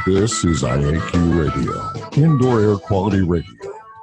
This is IAQ Radio, Indoor Air Quality Radio,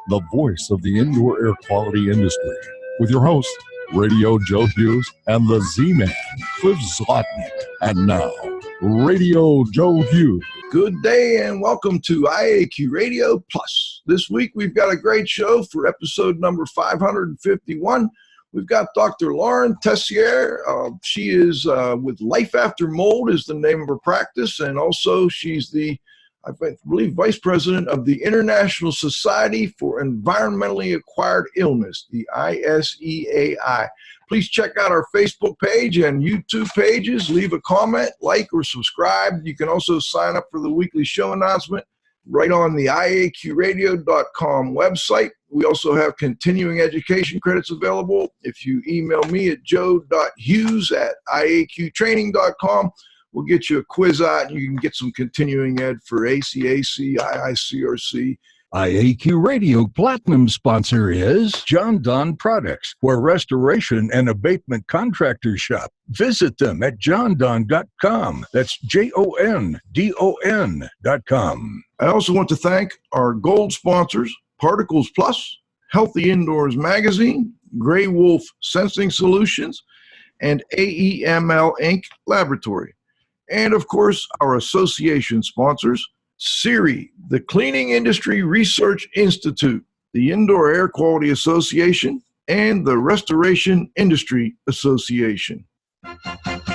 the voice of the indoor air quality industry, with your host, Radio Joe Hughes, and the Z-Man, Cliff Zlotnick. And now, Radio Joe Hughes. Good day and welcome to IAQ Radio Plus. This week we've got a great show for episode number 551. We've got Dr. Lauren Tessier. She is with Life After Mold is the name of her practice, and also she's the, I believe, Vice President of the International Society for Environmentally Acquired Illness, the ISEAI. Please check out our Facebook page and YouTube pages. Leave a comment, like, or subscribe. You can also sign up for the weekly show announcement right on the IAQradio.com website. We also have continuing education credits available. If you email me at joe.hughes@iaqtraining.com, we'll get you a quiz out and you can get some continuing ed for ACAC, IICRC. IAQ Radio Platinum sponsor is John Don Products, where restoration and abatement contractors shop. Visit them at jondon.com. That's JONDON.com. I also want to thank our gold sponsors, Particles Plus, Healthy Indoors Magazine, Gray Wolf Sensing Solutions, and AEML Inc. Laboratory. And of course, our association sponsors, CIRI, the Cleaning Industry Research Institute, the Indoor Air Quality Association, and the Restoration Industry Association.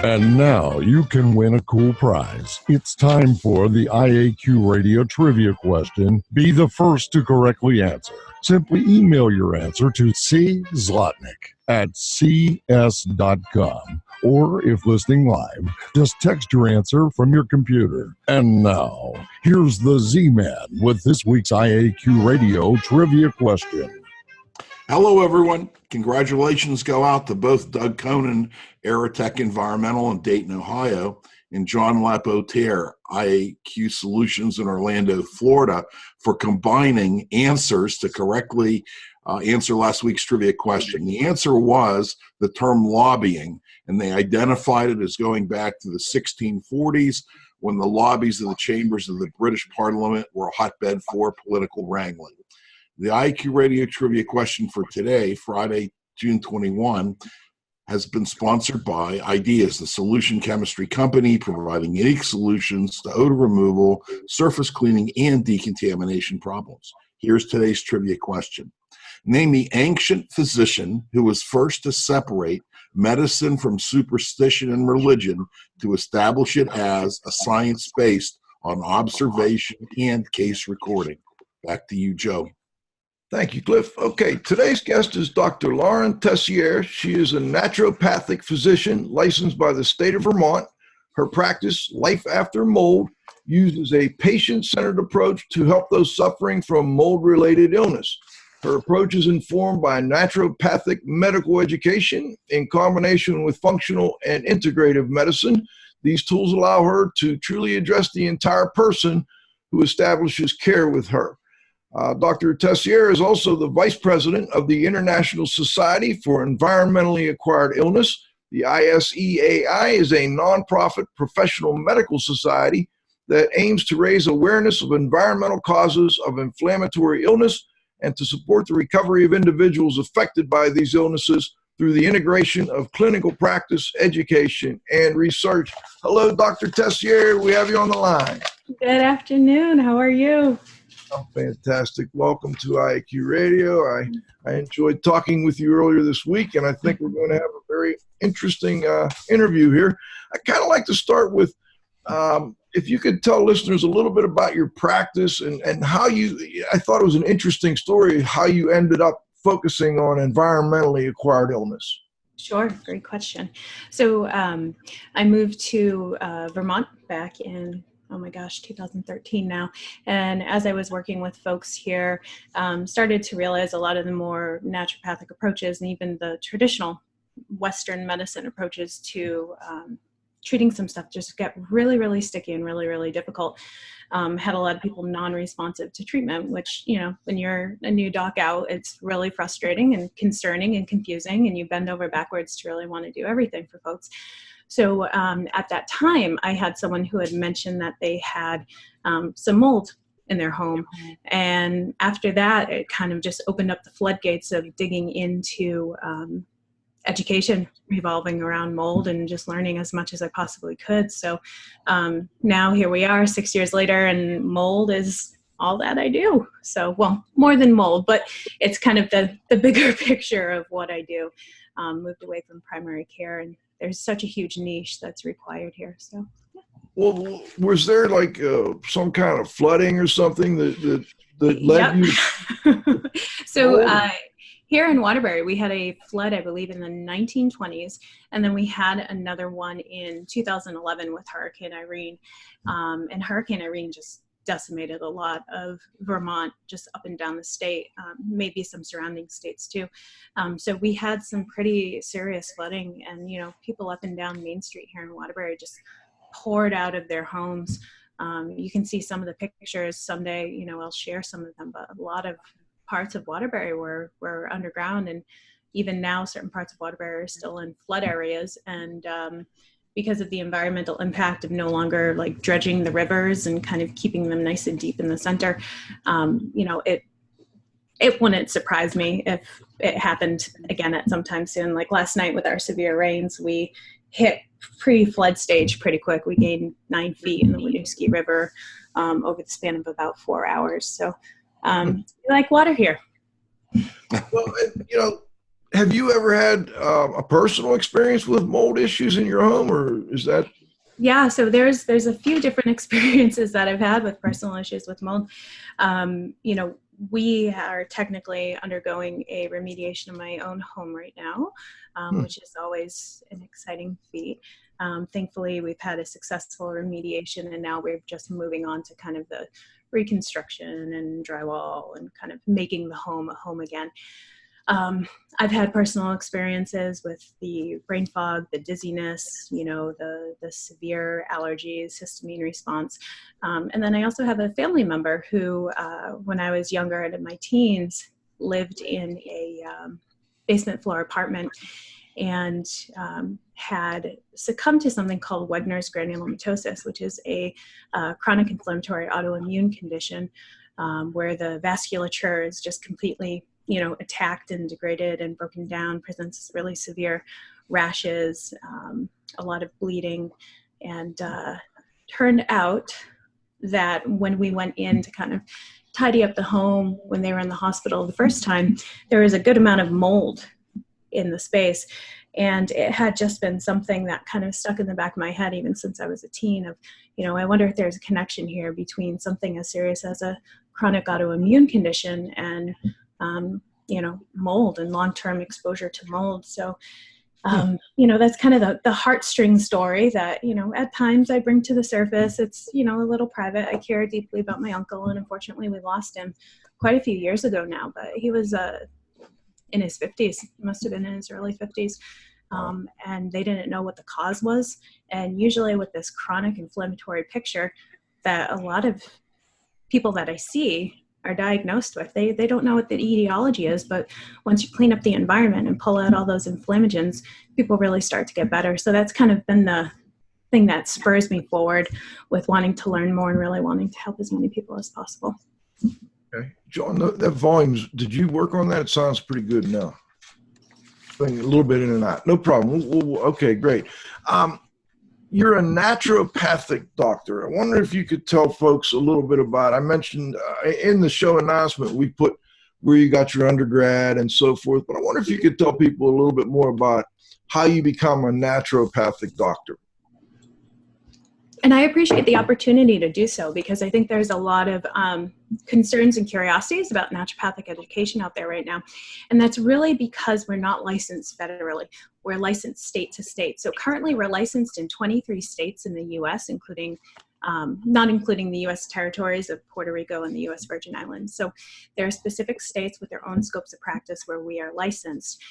And now you can win a cool prize. It's time for the IAQ Radio Trivia question. Be the first to correctly answer. Simply email your answer to czlotnick@cs.com. Or if listening live, just text your answer from your computer. And now, here's the Z-Man with this week's IAQ Radio Trivia question. Hello, everyone. Congratulations go out to both Doug Conan, Aerotech Environmental in Dayton, Ohio, and John Lapotier, IAQ Solutions in Orlando, Florida, for combining answers to correctly answer last week's trivia question. The answer was the term lobbying, and they identified it as going back to the 1640s when the lobbies of the chambers of the British Parliament were a hotbed for political wrangling. The IQ Radio Trivia question for today, Friday, June 21, has been sponsored by Ideas, the solution chemistry company providing unique solutions to odor removal, surface cleaning, and decontamination problems. Here's today's trivia question. Name the ancient physician who was first to separate medicine from superstition and religion to establish it as a science based on observation and case recording. Back to you, Joe. Thank you, Cliff. Okay, today's guest is Dr. Lauren Tessier. She is a naturopathic physician licensed by the state of Vermont. Her practice, Life After Mold, uses a patient-centered approach to help those suffering from mold-related illness. Her approach is informed by naturopathic medical education in combination with functional and integrative medicine. These tools allow her to truly address the entire person who establishes care with her. Dr. Tessier is also the Vice President of the International Society for Environmentally Acquired Illness. The ISEAI is a nonprofit professional medical society that aims to raise awareness of environmental causes of inflammatory illness and to support the recovery of individuals affected by these illnesses through the integration of clinical practice, education, and research. Hello, Dr. Tessier. We have you on the line. Good afternoon. How are you? Oh, fantastic. Welcome to IAQ Radio. I enjoyed talking with you earlier this week, and I think we're going to have a very interesting interview here. I kind of like to start with if you could tell listeners a little bit about your practice and how I thought it was an interesting story, how you ended up focusing on environmentally acquired illness. Sure, great question. So I moved to Vermont back in 2013 now. And as I was working with folks here, started to realize a lot of the more naturopathic approaches and even the traditional Western medicine approaches to treating some stuff just got really, really sticky and really, really difficult. Had a lot of people non-responsive to treatment, which, you know, when you're a new doc out, it's really frustrating and concerning and confusing, and you bend over backwards to really want to do everything for folks. So at that time, I had someone who had mentioned that they had some mold in their home. And after that, it kind of just opened up the floodgates of digging into education revolving around mold and just learning as much as I possibly could. So now here we are 6 years later, and mold is all that I do. So, well, more than mold, but it's kind of the bigger picture of what I do. Moved away from primary care, and there's such a huge niche that's required here. So, yeah. Well, was there like some kind of flooding or something that led you? So here in Waterbury, we had a flood, I believe, in the 1920s, and then we had another one in 2011 with Hurricane Irene. And Hurricane Irene just decimated a lot of Vermont, just up and down the state, maybe some surrounding states too. So we had some pretty serious flooding, and, you know, people up and down Main Street here in Waterbury just poured out of their homes. You can see some of the pictures someday, you know, I'll share some of them, but a lot of parts of Waterbury were underground, and even now certain parts of Waterbury are still in flood areas. And because of the environmental impact of no longer like dredging the rivers and kind of keeping them nice and deep in the center, you know, it wouldn't surprise me if it happened again at some time soon. Like last night with our severe rains, we hit pre-flood stage pretty quick. We gained 9 feet in the Winooski River over the span of about 4 hours. So we like water here. Well, you know, have you ever had a personal experience with mold issues in your home, or is that? Yeah, so there's a few different experiences that I've had with personal issues with mold. You know, we are technically undergoing a remediation in my own home right now, which is always an exciting feat. Thankfully, we've had a successful remediation, and now we're just moving on to kind of the reconstruction and drywall and kind of making the home a home again. I've had personal experiences with the brain fog, the dizziness, you know, the severe allergies, histamine response. And then I also have a family member who, when I was younger and in my teens, lived in a basement floor apartment and had succumbed to something called Wegener's granulomatosis, which is a chronic inflammatory autoimmune condition where the vasculature is just completely, you know, attacked and degraded and broken down, presents really severe rashes, a lot of bleeding. And turned out that when we went in to kind of tidy up the home when they were in the hospital the first time, there was a good amount of mold in the space. And it had just been something that kind of stuck in the back of my head even since I was a teen of, you know, I wonder if there's a connection here between something as serious as a chronic autoimmune condition and you know, mold and long-term exposure to mold. So, you know, that's kind of the heartstring story that, you know, at times I bring to the surface. It's, you know, a little private. I care deeply about my uncle, and unfortunately we lost him quite a few years ago now, but he was in his 50s, must have been in his early 50s. And they didn't know what the cause was. And usually with this chronic inflammatory picture that a lot of people that I see are diagnosed with, they don't know what the etiology is, but once you clean up the environment and pull out all those inflammagens, people really start to get better. So that's kind of been the thing that spurs me forward with wanting to learn more and really wanting to help as many people as possible. Okay. John, that volumes, did you work on that? It sounds pretty good now. A little bit in and out. No problem. Okay, great. You're a naturopathic doctor. I wonder if you could tell folks a little bit about, I mentioned in the show announcement, we put where you got your undergrad and so forth, but I wonder if you could tell people a little bit more about how you become a naturopathic doctor. And I appreciate the opportunity to do so because I think there's a lot of concerns and curiosities about naturopathic education out there right now. And that's really because we're not licensed federally. We're licensed state to state. So currently we're licensed in 23 states in the US, including, not including the US territories of Puerto Rico and the US Virgin Islands. So there are specific states with their own scopes of practice where we are licensed.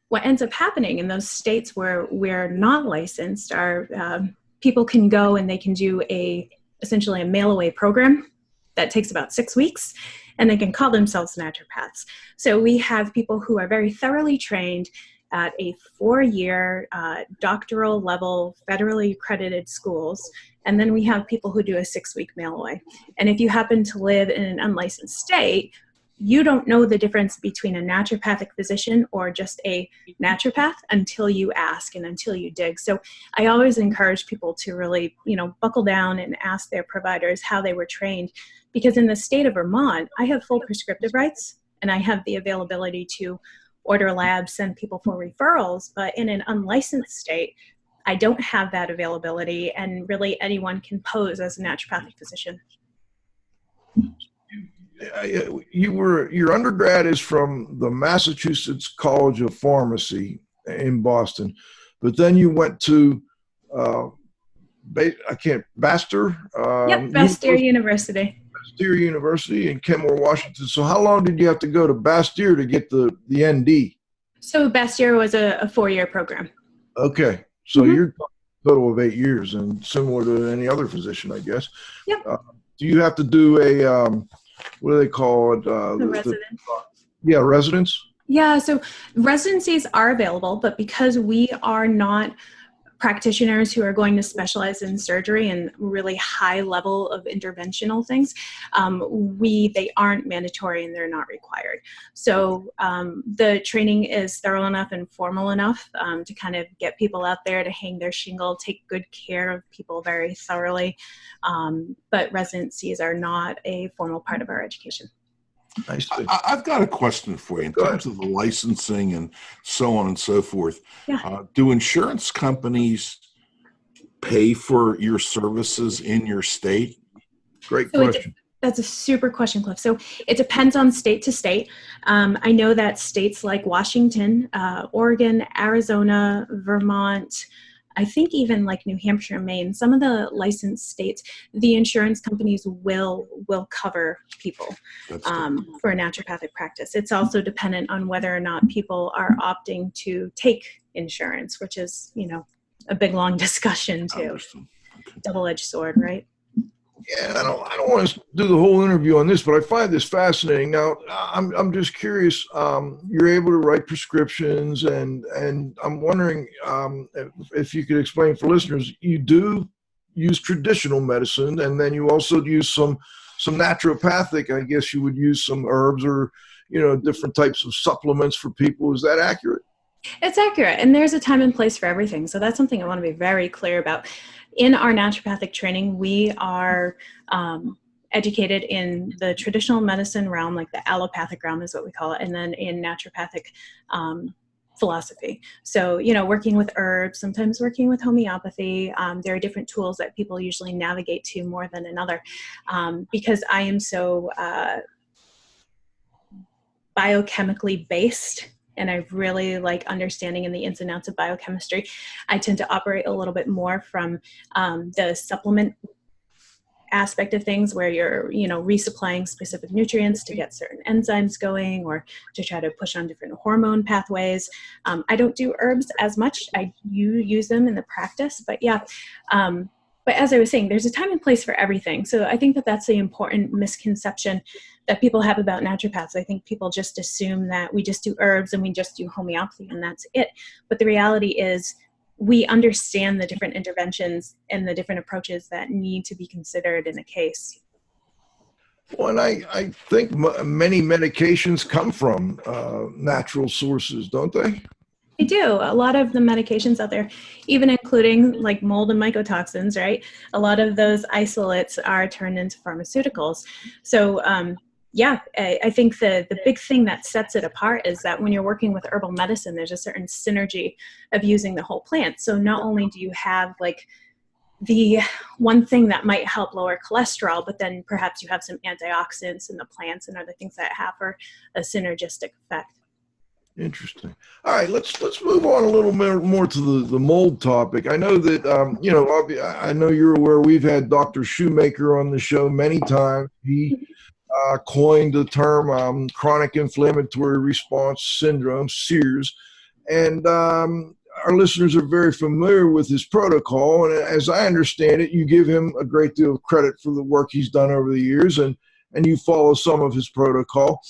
What ends up happening in those states where we're not licensed are people can go and they can do essentially a mail away program that takes about 6 weeks, and they can call themselves naturopaths. So we have people who are very thoroughly trained at a 4-year doctoral level, federally accredited schools. And then we have people who do a 6-week mail away. And if you happen to live in an unlicensed state, you don't know the difference between a naturopathic physician or just a naturopath until you ask and until you dig. So I always encourage people to really, buckle down and ask their providers how they were trained. Because in the state of Vermont, I have full prescriptive rights and I have the availability to order labs, send people for referrals. But in an unlicensed state, I don't have that availability, and really anyone can pose as a naturopathic physician. Your undergrad is from the Massachusetts College of Pharmacy in Boston, but then you went to Bastyr? Bastyr University. Bastyr University in Kenmore, Washington. So how long did you have to go to Bastyr to get the ND? So Bastyr was a 4-year program. Okay. So you're a total of 8 years, and similar to any other physician, I guess. Yep. Do you have to do a, what do they call it? The residence. Residence? Yeah, so residencies are available, but because we are not practitioners who are going to specialize in surgery and really high level of interventional things, they aren't mandatory and they're not required. So the training is thorough enough and formal enough to kind of get people out there to hang their shingle, take good care of people very thoroughly. But residencies are not a formal part of our education. I've got a question for you in terms of the licensing and so on and so forth. Yeah. Do insurance companies pay for your services in your state? Great question. That's a super question, Cliff. So it depends on state to state. I know that states like Washington, Oregon, Arizona, Vermont, I think even like New Hampshire, Maine, some of the licensed states, the insurance companies will cover people for a naturopathic practice. It's also dependent on whether or not people are opting to take insurance, which is, a big, long discussion too. Okay. Double-edged sword, right? Yeah, I don't want to do the whole interview on this, but I find this fascinating. Now, I'm just curious. You're able to write prescriptions, and I'm wondering if you could explain for listeners. You do use traditional medicine, and then you also use some naturopathic. I guess you would use some herbs or different types of supplements for people. Is that accurate? It's accurate, and there's a time and place for everything. So that's something I want to be very clear about. In our naturopathic training, we are educated in the traditional medicine realm, like the allopathic realm is what we call it, and then in naturopathic philosophy. So, working with herbs, sometimes working with homeopathy. There are different tools that people usually navigate to more than another. Because I am so biochemically based, and I really like understanding in the ins and outs of biochemistry, I tend to operate a little bit more from the supplement aspect of things, where you're, resupplying specific nutrients to get certain enzymes going or to try to push on different hormone pathways. I don't do herbs as much. I do use them in the practice, but yeah. But as I was saying, there's a time and place for everything. So I think that that's the important misconception that people have about naturopaths. I think people just assume that we just do herbs and we just do homeopathy and that's it. But the reality is we understand the different interventions and the different approaches that need to be considered in a case. Well, and I think many medications come from natural sources, don't they? They do. A lot of the medications out there, even including like mold and mycotoxins, right? A lot of those isolates are turned into pharmaceuticals. So I think the big thing that sets it apart is that when you're working with herbal medicine, there's a certain synergy of using the whole plant. So not only do you have like the one thing that might help lower cholesterol, but then perhaps you have some antioxidants in the plants and other things that have a synergistic effect. Interesting. All right, let's move on a little more to the mold topic. I know that I know you're aware we've had Dr. Shoemaker on the show many times. He coined the term chronic inflammatory response syndrome, CIRS, and our listeners are very familiar with his protocol. And as I understand it, you give him a great deal of credit for the work he's done over the years, and you follow some of his protocol.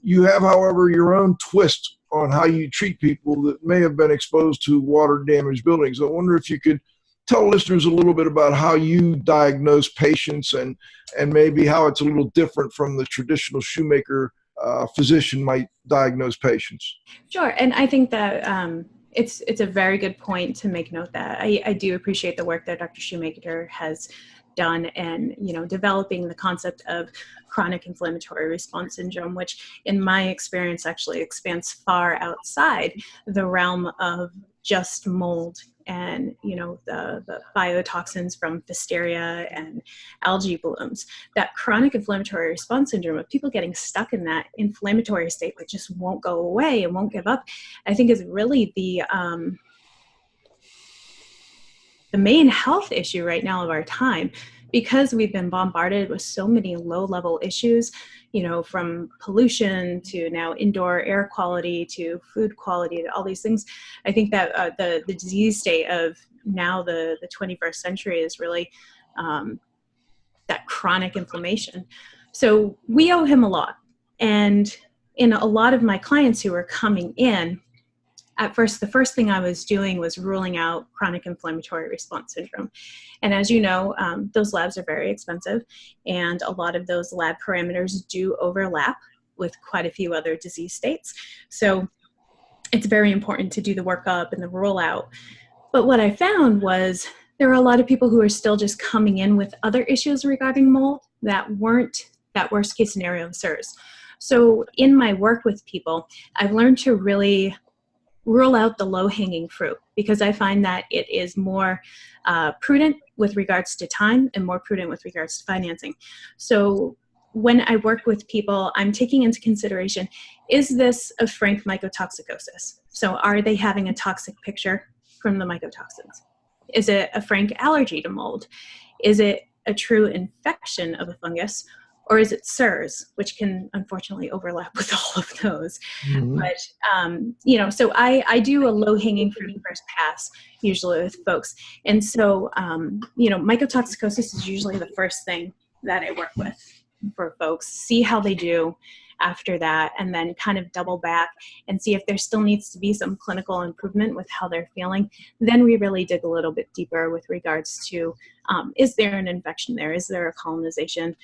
You have, however, your own twist on how you treat people that may have been exposed to water-damaged buildings. I wonder if you could tell listeners a little bit about how you diagnose patients and maybe how it's a little different from the traditional shoemaker physician might diagnose patients. Sure, and I think that it's a very good point to make note that I do appreciate the work that Dr. Shoemaker has done and, developing the concept of chronic inflammatory response syndrome, which in my experience actually expands far outside the realm of just mold and, the biotoxins from Tessier and algae blooms. That chronic inflammatory response syndrome of people getting stuck in that inflammatory state that just won't go away and won't give up, I think is really the main health issue right now of our time, because we've been bombarded with so many low-level issues, from pollution to now indoor air quality to food quality to all these things. I think that the disease state of now the 21st century is really that chronic inflammation. So we owe him a lot. And in a lot of my clients who were coming in, at first, the first thing I was doing was ruling out chronic inflammatory response syndrome. And as you know, those labs are very expensive, and a lot of those lab parameters do overlap with quite a few other disease states. So it's very important to do the workup and the rule out. But what I found was there were a lot of people who are still just coming in with other issues regarding mold that weren't that worst case scenario of CIRS. So in my work with people, I've learned to really rule out the low-hanging fruit, because I find that it is more prudent with regards to time and more prudent with regards to financing. So when I work with people, I'm taking into consideration, is this a frank mycotoxicosis? So are they having a toxic picture from the mycotoxins? Is it a frank allergy to mold? Is it a true infection of a fungus? Or is it CIRS, which can unfortunately overlap with all of those. Mm-hmm. But, so I do a low-hanging fruit first pass usually with folks. And so, mycotoxicosis is usually the first thing that I work with for folks, see how they do after that, and then kind of double back and see if there still needs to be some clinical improvement with how they're feeling. Then we really dig a little bit deeper with regards to, is there an infection there? Is there a colonization?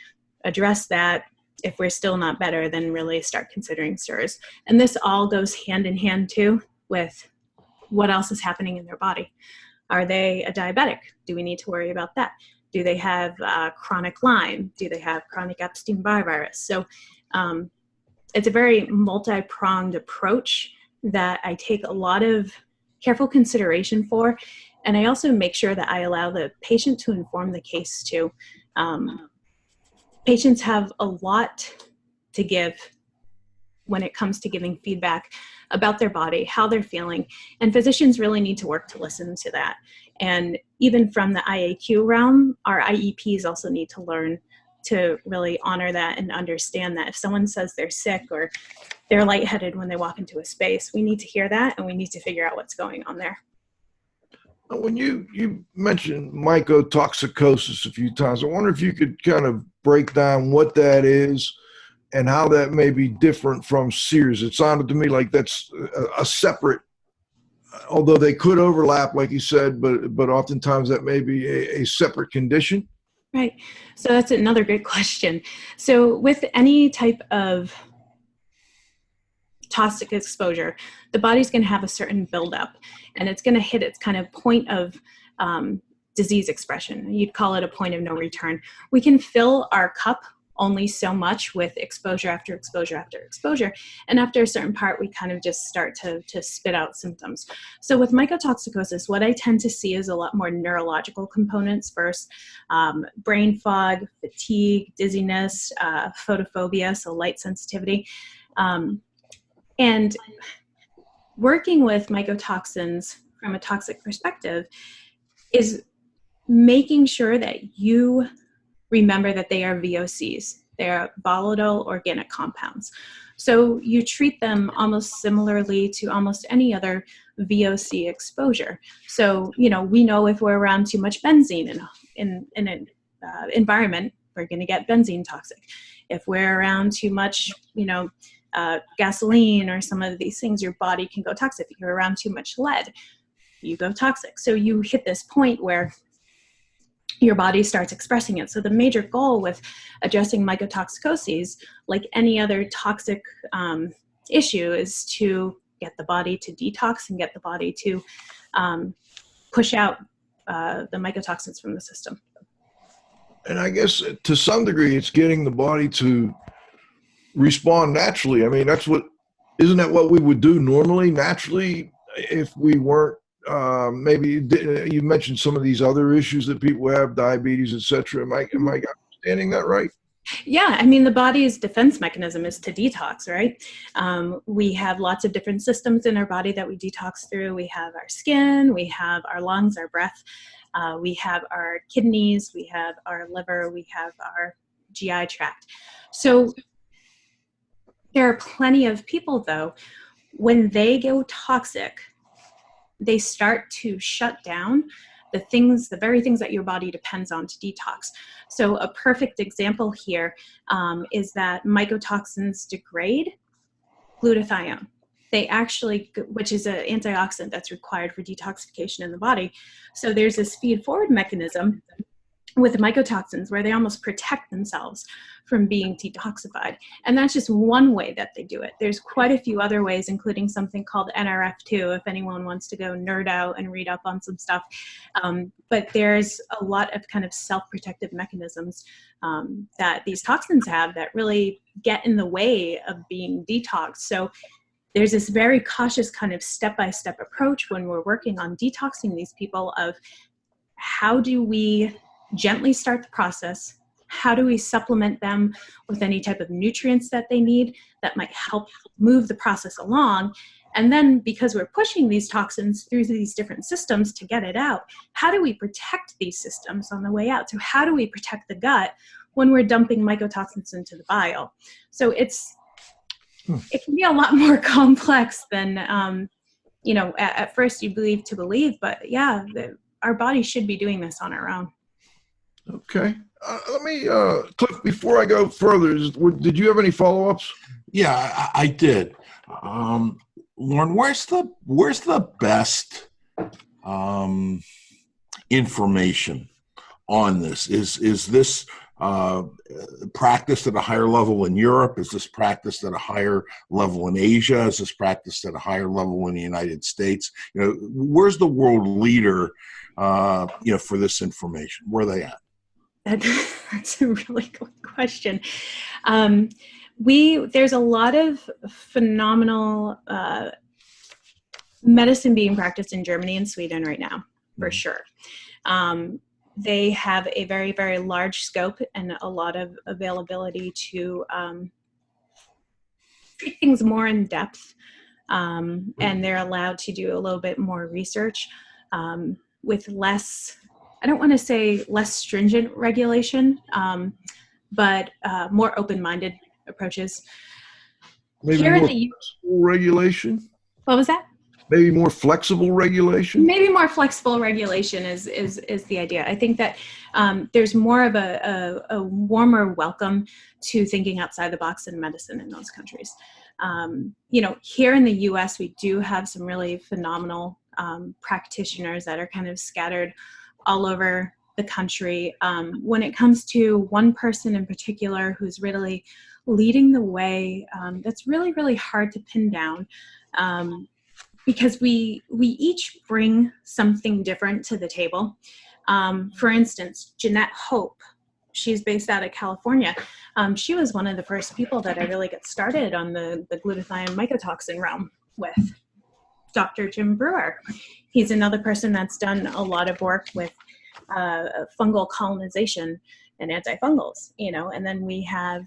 Address that. If we're still not better, then really start considering CIRS. And this all goes hand in hand too with what else is happening in their body. Are they a diabetic? Do we need to worry about that? Do they have chronic Lyme? Do they have chronic Epstein-Barr virus? So it's a very multi-pronged approach that I take a lot of careful consideration for. And I also make sure that I allow the patient to inform the case too. Patients have a lot to give when it comes to giving feedback about their body, how they're feeling, and physicians really need to work to listen to that. And even from the IAQ realm, our IEPs also need to learn to really honor that and understand that if someone says they're sick or they're lightheaded when they walk into a space, we need to hear that and we need to figure out what's going on there. When you mentioned mycotoxicosis a few times, I wonder if you could kind of break down what that is and how that may be different from CIRS. It sounded to me like that's a separate, although they could overlap, like you said, but oftentimes that may be a separate condition. Right. So that's another great question. So with any type of toxic exposure, the body's going to have a certain buildup, and it's going to hit its kind of point of disease expression. You'd call it a point of no return. We can fill our cup only so much with exposure after exposure after exposure, and after a certain part, we kind of just start to spit out symptoms. So with mycotoxicosis, what I tend to see is a lot more neurological components first, brain fog, fatigue, dizziness, photophobia, so light sensitivity. And working with mycotoxins from a toxic perspective is making sure that you remember that they are VOCs. They are volatile organic compounds. So you treat them almost similarly to almost any other VOC exposure. So, you know, we know if we're around too much benzene in an environment, we're going to get benzene toxic. If we're around too much, you know, gasoline or some of these things, your body can go toxic. If you're around too much lead, you go toxic. So you hit this point where your body starts expressing it. So the major goal with addressing mycotoxicoses, like any other toxic issue, is to get the body to detox and get the body to push out the mycotoxins from the system. And I guess to some degree, it's getting the body to respond naturally. I mean, isn't that what we would do normally, naturally, if we weren't, maybe you mentioned some of these other issues that people have, diabetes, etc. Am I understanding that right? Yeah, I mean, the body's defense mechanism is to detox, right? We have lots of different systems in our body that we detox through. We have our skin, we have our lungs, our breath, we have our kidneys, we have our liver, we have our GI tract. So there are plenty of people, though, when they go toxic, they start to shut down the very things that your body depends on to detox. So a perfect example here is that mycotoxins degrade glutathione. They actually, which is an antioxidant that's required for detoxification in the body. So there's this feed-forward mechanism with mycotoxins where they almost protect themselves from being detoxified. And that's just one way that they do it. There's quite a few other ways, including something called NRF2, if anyone wants to go nerd out and read up on some stuff. But there's a lot of kind of self-protective mechanisms that these toxins have that really get in the way of being detoxed. So there's this very cautious kind of step-by-step approach when we're working on detoxing these people of how do we gently start the process? How do we supplement them with any type of nutrients that they need that might help move the process along? And then because we're pushing these toxins through these different systems to get it out, how do we protect these systems on the way out? So how do we protect the gut when we're dumping mycotoxins into the bile? So it can be a lot more complex than, you know, at first you believe, but yeah, our body should be doing this on our own. Okay. Let me, Cliff, before I go further, did you have any follow-ups? Yeah, I did. Lauren, where's the best information on this? Is this practiced at a higher level in Europe? Is this practiced at a higher level in Asia? Is this practiced at a higher level in the United States? You know, where's the world leader, you know, for this information? Where are they at? That's a really good question. There's a lot of phenomenal medicine being practiced in Germany and Sweden right now, for sure. They have a very, very large scope and a lot of availability to treat things more in depth, and they're allowed to do a little bit more research with less, I don't want to say less stringent regulation, but more open-minded approaches. Maybe Here more in the flexible regulation? What was that? Maybe more flexible regulation? Maybe more flexible regulation is the idea. I think that there's more of a warmer welcome to thinking outside the box in medicine in those countries. You know, here in the US, we do have some really phenomenal practitioners that are kind of scattered all over the country. When it comes to one person in particular who's really leading the way, that's really, really hard to pin down. Because we each bring something different to the table. For instance, Jeanette Hope, she's based out of California. She was one of the first people that I really got started on the glutathione mycotoxin realm with. Dr. Jim Brewer. He's another person that's done a lot of work with fungal colonization and antifungals, you know, and then we have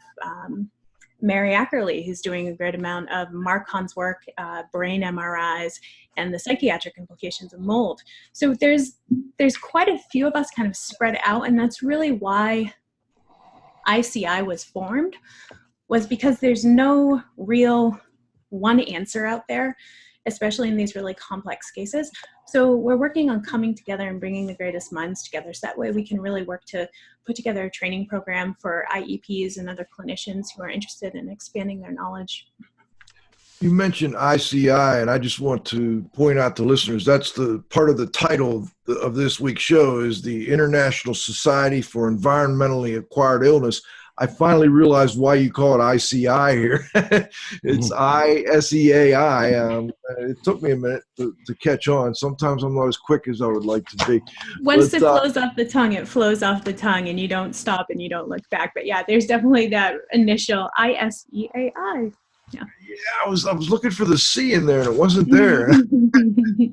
Mary Ackerley, who's doing a great amount of Marcon's work, brain MRIs, and the psychiatric implications of mold. So there's quite a few of us kind of spread out, and that's really why ICI was formed, was because there's no real one answer out there, especially in these really complex cases. So we're working on coming together and bringing the greatest minds together, so that way we can really work to put together a training program for IEPs and other clinicians who are interested in expanding their knowledge. You mentioned ICI, and I just want to point out to listeners, that's the part of the title of this week's show is the International Society for Environmentally Acquired Illness. I finally realized why you call it ICI here. It's ISEAI. It took me a minute to catch on. Sometimes I'm not as quick as I would like to be. Once it flows off the tongue, it flows off the tongue, and you don't stop and you don't look back. But yeah, there's definitely that initial ISEAI. Yeah, I was looking for the C in there, and it wasn't there.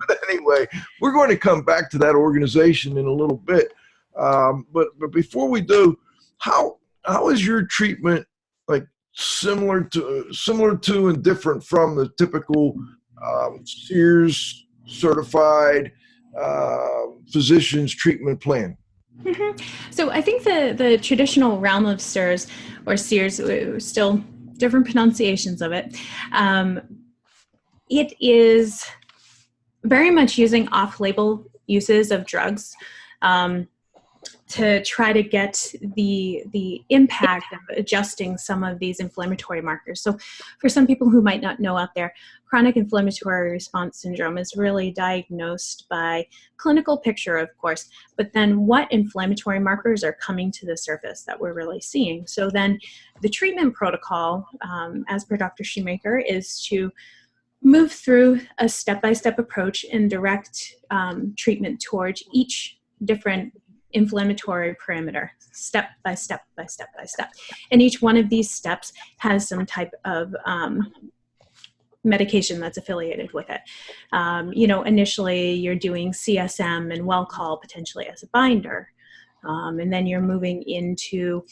But anyway, we're going to come back to that organization in a little bit. But before we do, how is your treatment like similar to and different from the typical CIRS certified physician's treatment plan? So I think the traditional realm of CIRS or CIRS, still different pronunciations of it, it is very much using off-label uses of drugs to try to get the impact of adjusting some of these inflammatory markers. So for some people who might not know out there, chronic inflammatory response syndrome is really diagnosed by clinical picture, of course, but then what inflammatory markers are coming to the surface that we're really seeing. So then the treatment protocol, as per Dr. Shoemaker, is to move through a step-by-step approach and direct treatment towards each different inflammatory parameter, step by step by step by step. And each one of these steps has some type of medication that's affiliated with it. Initially you're doing CSM and Welchol potentially as a binder. And then you're moving into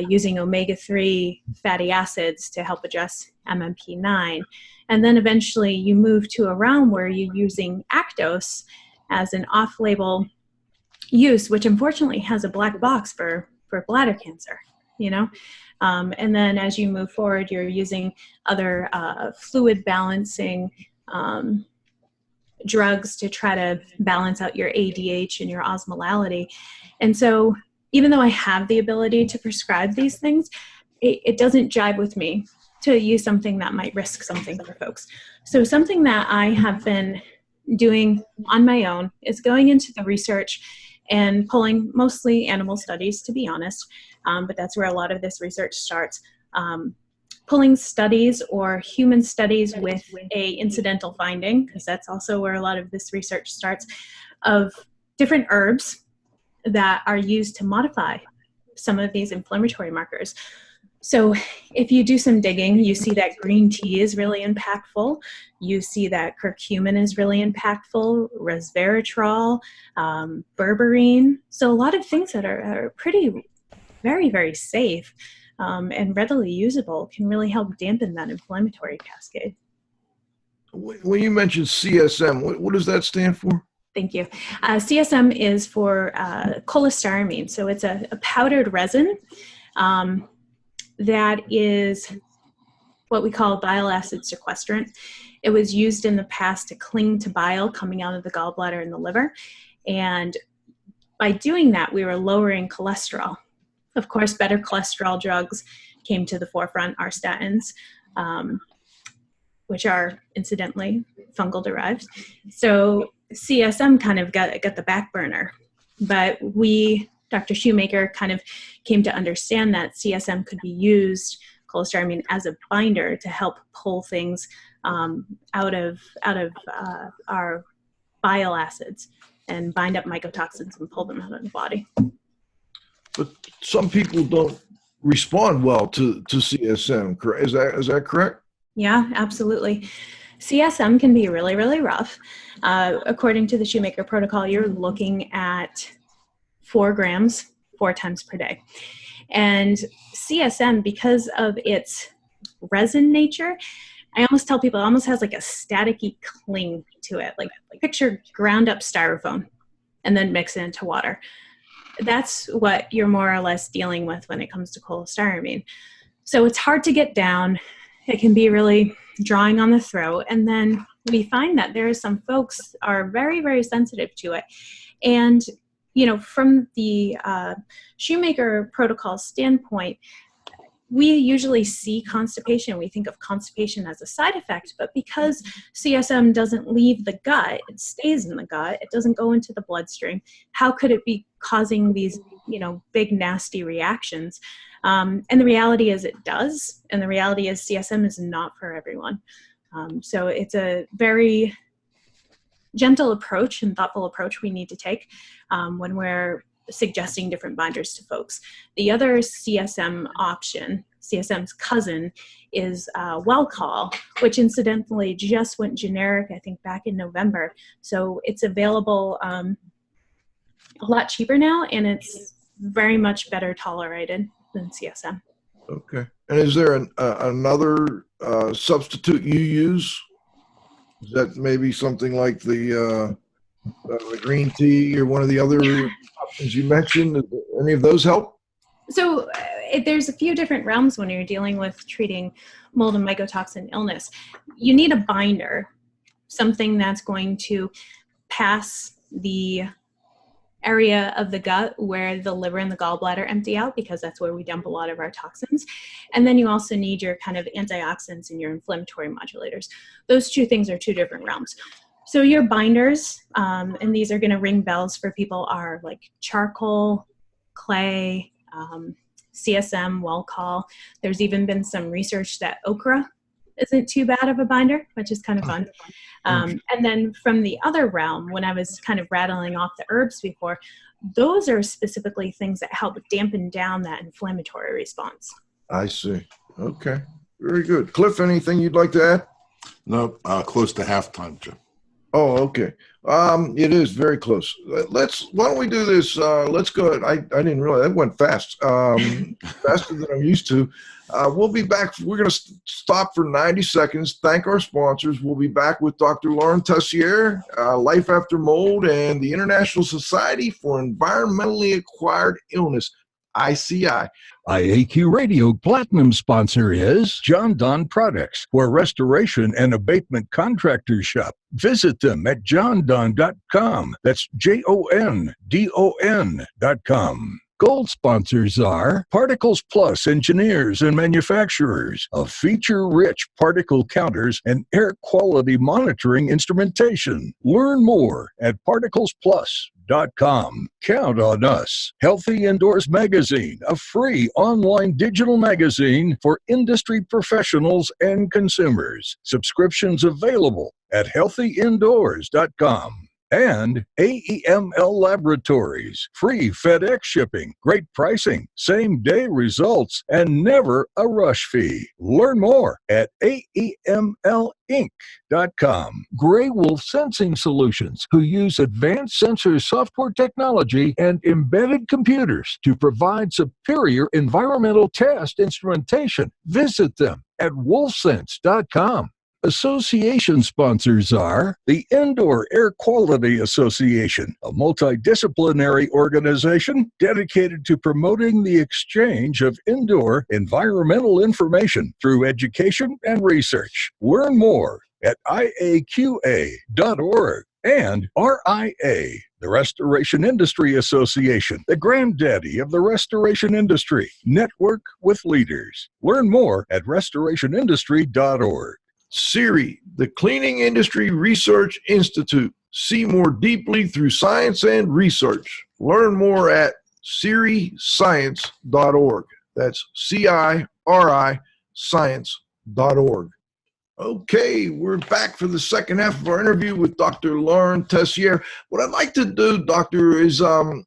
using omega-3 fatty acids to help address MMP9. And then eventually you move to a realm where you're using Actos as an off-label use, which unfortunately has a black box for bladder cancer, and then as you move forward, you're using other fluid balancing drugs to try to balance out your ADH and your osmolality. And so even though I have the ability to prescribe these things, it doesn't jive with me to use something that might risk something for folks. So something that I have been doing on my own is going into the research and pulling mostly animal studies, to be honest, but that's where a lot of this research starts. Pulling studies or human studies with a incidental finding, because that's also where a lot of this research starts, of different herbs that are used to modify some of these inflammatory markers. So if you do some digging, you see that green tea is really impactful. You see that curcumin is really impactful, resveratrol, berberine. So a lot of things that are pretty, very, very safe and readily usable can really help dampen that inflammatory cascade. When you mentioned CSM, what does that stand for? Thank you. CSM is for cholestyramine. So it's a powdered resin that is what we call bile acid sequestrant. It was used in the past to cling to bile coming out of the gallbladder and the liver. And by doing that, we were lowering cholesterol. Of course, better cholesterol drugs came to the forefront, our statins, which are incidentally fungal derived. So CSM kind of got the back burner. But Dr. Shoemaker kind of came to understand that CSM could be used, cholestyramine, as a binder to help pull things out of our bile acids and bind up mycotoxins and pull them out of the body. But some people don't respond well to CSM. Is that correct? Yeah, absolutely. CSM can be really, really rough. According to the Shoemaker protocol, you're looking at 4 grams 4 times per day. And CSM, because of its resin nature, I almost tell people it almost has like a staticky cling to it. Like picture ground up styrofoam and then mix it into water. That's what you're more or less dealing with when it comes to cholestyramine. So it's hard to get down. It can be really drawing on the throat. And then we find that there are some folks are very, very sensitive to it. And, from the shoemaker protocol standpoint, we usually see constipation. We think of constipation as a side effect, but because CSM doesn't leave the gut, it stays in the gut, it doesn't go into the bloodstream, how could it be causing these, big, nasty reactions? And the reality is it does. And the reality is CSM is not for everyone. So it's a very gentle approach and thoughtful approach we need to take when we're suggesting different binders to folks. The other CSM option, CSM's cousin, is Wellcall, which incidentally just went generic, I think, back in November. So it's available a lot cheaper now, and it's very much better tolerated than CSM. Okay. And is there another substitute you use? Is that maybe something like the green tea or one of the other options you mentioned? Does any of those help? So there's a few different realms when you're dealing with treating mold and mycotoxin illness. You need a binder, something that's going to pass the area of the gut where the liver and the gallbladder empty out, because that's where we dump a lot of our toxins. And then you also need your kind of antioxidants and your inflammatory modulators. Those two things are two different realms. So your binders, and these are going to ring bells for people, are like charcoal, clay, CSM, Wellcall. There's even been some research that okra isn't too bad of a binder, which is kind of fun. And then from the other realm, when I was kind of rattling off the herbs before, those are specifically things that help dampen down that inflammatory response. I see. Okay. Very good. Cliff, anything you'd like to add? No, close to halftime, Jim. Oh, okay. It is very close. Why don't we do this? Let's go. I didn't realize that went fast, faster than I'm used to. We'll be back. We're going to stop for 90 seconds. Thank our sponsors. We'll be back with Dr. Lauren Tessier, Life After Mold, and the International Society for Environmentally Acquired Illness, ICI. IAQ Radio Platinum sponsor is John Don Products, where restoration and abatement contractors shop. Visit them at jondon.com. That's JONDON.com. Gold sponsors are Particles Plus Engineers and Manufacturers of feature-rich particle counters and air quality monitoring instrumentation. Learn more at particlesplus.com. Count on us. Healthy Indoors Magazine, a free online digital magazine for industry professionals and consumers. Subscriptions available at healthyindoors.com. And AEML Laboratories, free FedEx shipping, great pricing, same-day results, and never a rush fee. Learn more at AEMLinc.com. Gray Wolf Sensing Solutions, who use advanced sensor software technology and embedded computers to provide superior environmental test instrumentation. Visit them at wolfsense.com. Association sponsors are the Indoor Air Quality Association, a multidisciplinary organization dedicated to promoting the exchange of indoor environmental information through education and research. Learn more at IAQA.org. And RIA, the Restoration Industry Association, the granddaddy of the restoration industry. Network with leaders. Learn more at restorationindustry.org. CIRI, the Cleaning Industry Research Institute. See more deeply through science and research. Learn more at ciriscience.org. That's CIRI science.org. Okay, we're back for the second half of our interview with Dr. Lauren Tessier. What I'd like to do, Doctor, is the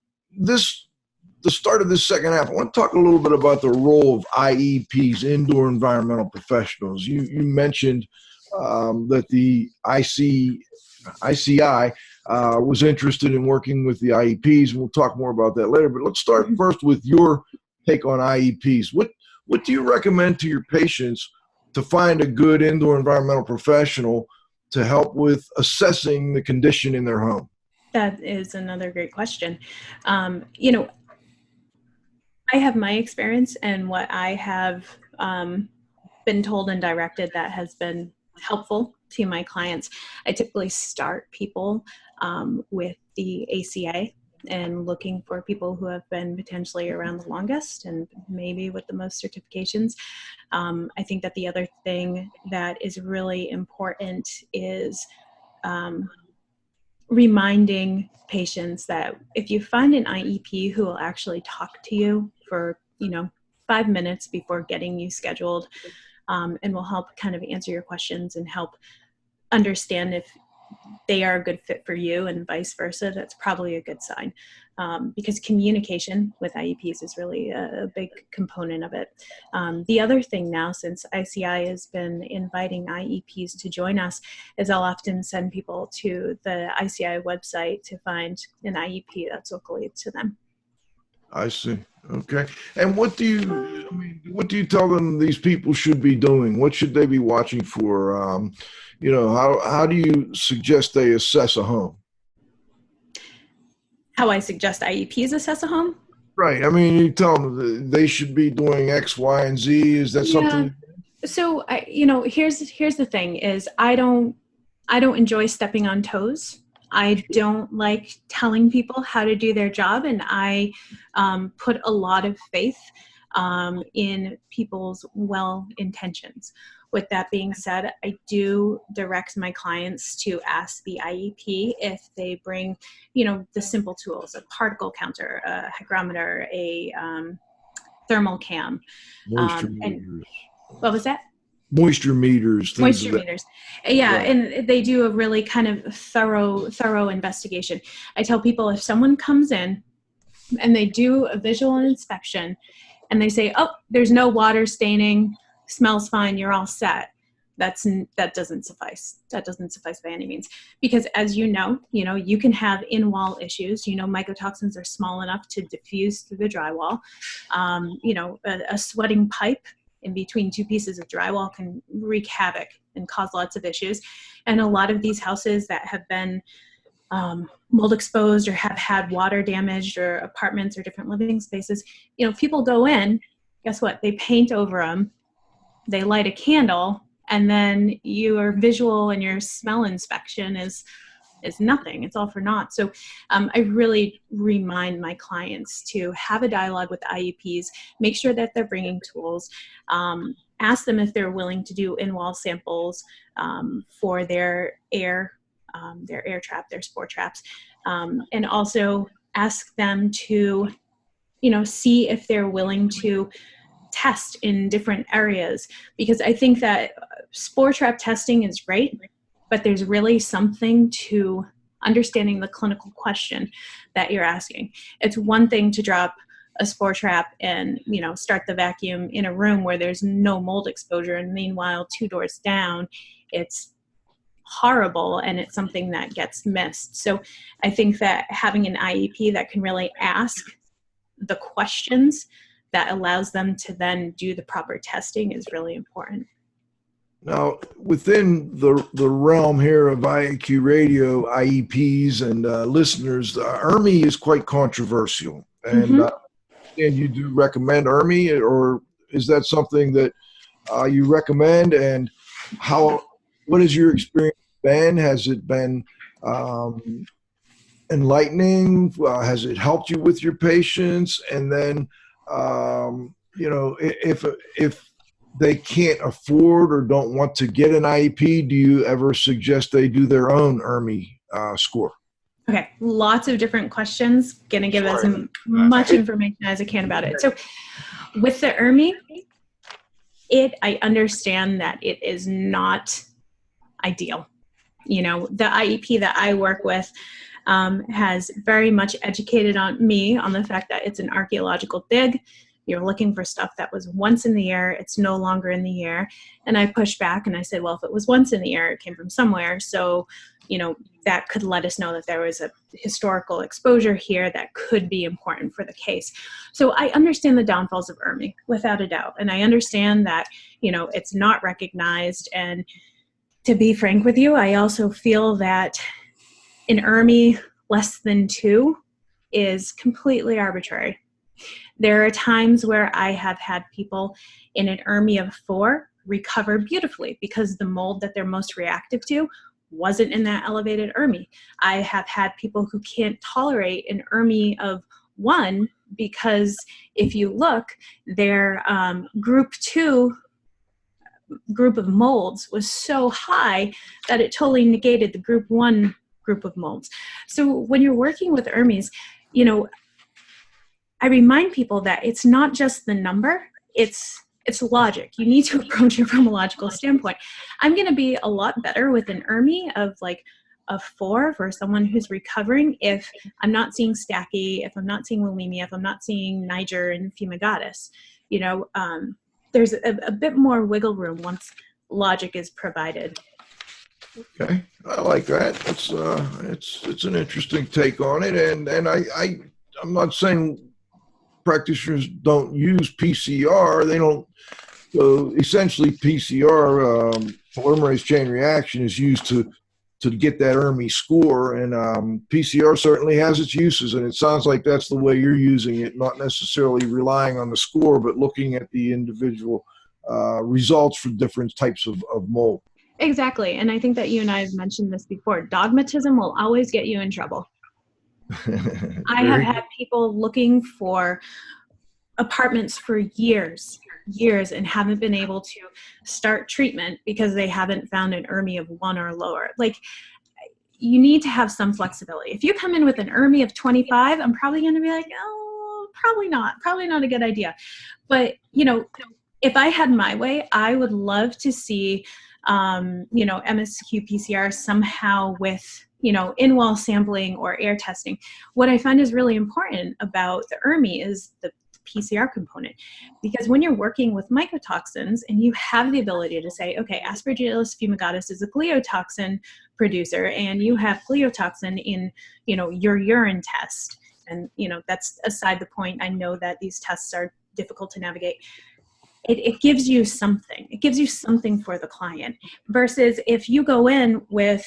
start of this second half, I want to talk a little bit about the role of IEPs, indoor environmental professionals. You mentioned that the ICI was interested in working with the IEPs, and we'll talk more about that later. But let's start first with your take on IEPs. What do you recommend to your patients to find a good indoor environmental professional to help with assessing the condition in their home? That is another great question. I have my experience and what I have been told and directed that has been helpful to my clients. I typically start people with the ACA and looking for people who have been potentially around the longest and maybe with the most certifications. I think that the other thing that is really important is reminding patients that if you find an IEP who will actually talk to you for, 5 minutes before getting you scheduled, and will help kind of answer your questions and help understand if they are a good fit for you and vice versa, that's probably a good sign. Because communication with IEPs is really a big component of it. The other thing now, since ICI has been inviting IEPs to join us, is I'll often send people to the ICI website to find an IEP that's locally to them. I see. Okay. And what do you tell them these people should be doing? What should they be watching for? How do you suggest they assess a home? How I suggest IEPs assess a home? Right. I mean, you tell them that they should be doing X, Y, and Z. Is that something? So, here's the thing: is I don't enjoy stepping on toes. I don't like telling people how to do their job, and I put a lot of faith in people's well intentions. With that being said, I do direct my clients to ask the IEP if they bring, the simple tools, a particle counter, a hygrometer, a thermal cam. And what was that? Moisture meters. Moisture meters. Yeah, Right. And they do a really kind of thorough investigation. I tell people if someone comes in and they do a visual inspection and they say, oh, there's no water staining, smells fine, you're all set. That doesn't suffice. That doesn't suffice by any means. Because as you know, you can have in-wall issues. Mycotoxins are small enough to diffuse through the drywall. A sweating pipe in between two pieces of drywall can wreak havoc and cause lots of issues. And a lot of these houses that have been mold exposed or have had water damaged, or apartments or different living spaces, people go in, guess what? They paint over them, they light a candle, and then your visual and your smell inspection is nothing. It's all for naught. So I really remind my clients to have a dialogue with IEPs, make sure that they're bringing tools, ask them if they're willing to do in-wall samples for their air trap, their spore traps, and also ask them to, see if they're willing to test in different areas, because I think that spore trap testing is great, but there's really something to understanding the clinical question that you're asking. It's one thing to drop a spore trap and, start the vacuum in a room where there's no mold exposure, and meanwhile, 2 doors down, it's horrible and it's something that gets missed. So I think that having an IEP that can really ask the questions that allows them to then do the proper testing is really important. Now, within the realm here of IAQ Radio, IEPs, and listeners, ERMI is quite controversial. And, and you do recommend ERMI, or is that something that you recommend? And what has your experience been? Has it been enlightening? Has it helped you with your patients? And then, if they can't afford or don't want to get an IEP, do you ever suggest they do their own ERMI score? Okay, lots of different questions. Gonna give as much information as I can about it. So with the ERMI, I understand that it is not ideal. The IEP that I work with has very much educated me on the fact that it's an archaeological dig. You're looking for stuff that was once in the air. It's no longer in the air. And I pushed back and I said, well, if it was once in the air, it came from somewhere. So, that could let us know that there was a historical exposure here that could be important for the case. So I understand the downfalls of ERMI without a doubt. And I understand that, it's not recognized. And to be frank with you, I also feel that an ERMI less than 2 is completely arbitrary. There are times where I have had people in an ERMI of 4 recover beautifully because the mold that they're most reactive to wasn't in that elevated ERMI. I have had people who can't tolerate an ERMI of 1 because if you look, their group 2 group of molds was so high that it totally negated the group 1 group of molds. So when you're working with ERMIs, I remind people that it's not just the number, it's logic. You need to approach it from a logical standpoint. I'm going to be a lot better with an ERMI of like a 4 for someone who's recovering if I'm not seeing stachy, if I'm not seeing bulimia, if I'm not seeing Niger and fumigatus. There's a bit more wiggle room once logic is provided. Okay, I like that. It's an interesting take on it, and I'm not saying practitioners don't use PCR. They don't. Essentially, PCR, polymerase chain reaction, is used to get that ERMI score, and PCR certainly has its uses, and it sounds like that's the way you're using it, not necessarily relying on the score, but looking at the individual results for different types of mold. Exactly, and I think that you and I have mentioned this before. Dogmatism will always get you in trouble. I have had people looking for apartments for years, and haven't been able to start treatment because they haven't found an ERMI of 1 or lower. Like, you need to have some flexibility. If you come in with an ERMI of 25, I'm probably going to be like, oh, probably not a good idea. But, if I had my way, I would love to see, MSQ PCR somehow with, in-wall sampling or air testing. What I find is really important about the ERMI is the PCR component, because when you're working with mycotoxins and you have the ability to say, okay, Aspergillus fumigatus is a gliotoxin producer, and you have gliotoxin in, your urine test, and that's aside the point. I know that these tests are difficult to navigate. It gives you something. It gives you something for the client, versus if you go in with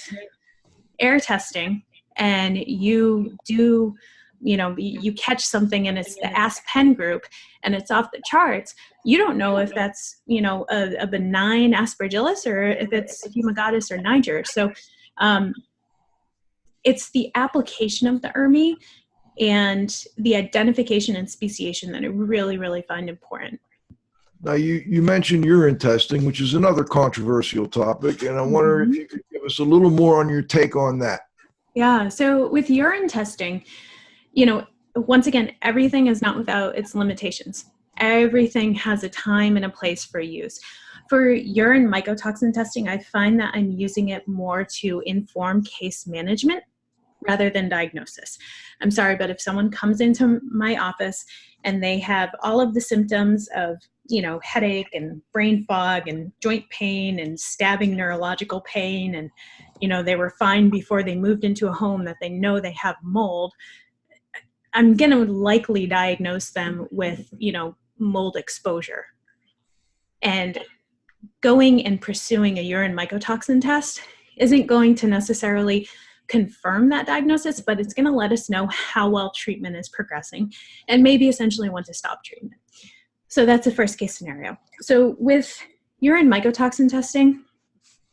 air testing and you do, you catch something and it's the ASPEN group and it's off the charts, you don't know if that's, a benign Aspergillus or if it's fumigatus or Niger. So it's the application of the ERMI and the identification and speciation that I really, really find important. Now, you mentioned urine testing, which is another controversial topic, and I wonder if you could give us a little more on your take on that. Yeah, so with urine testing, once again, everything is not without its limitations. Everything has a time and a place for use. For urine mycotoxin testing, I find that I'm using it more to inform case management rather than diagnosis. I'm sorry, but if someone comes into my office and they have all of the symptoms of, headache and brain fog and joint pain and stabbing neurological pain, and, they were fine before they moved into a home that they know they have mold, I'm going to likely diagnose them with, mold exposure. And going and pursuing a urine mycotoxin test isn't going to necessarily confirm that diagnosis, but it's going to let us know how well treatment is progressing and maybe essentially when to stop treatment. So that's the first case scenario. So with urine mycotoxin testing,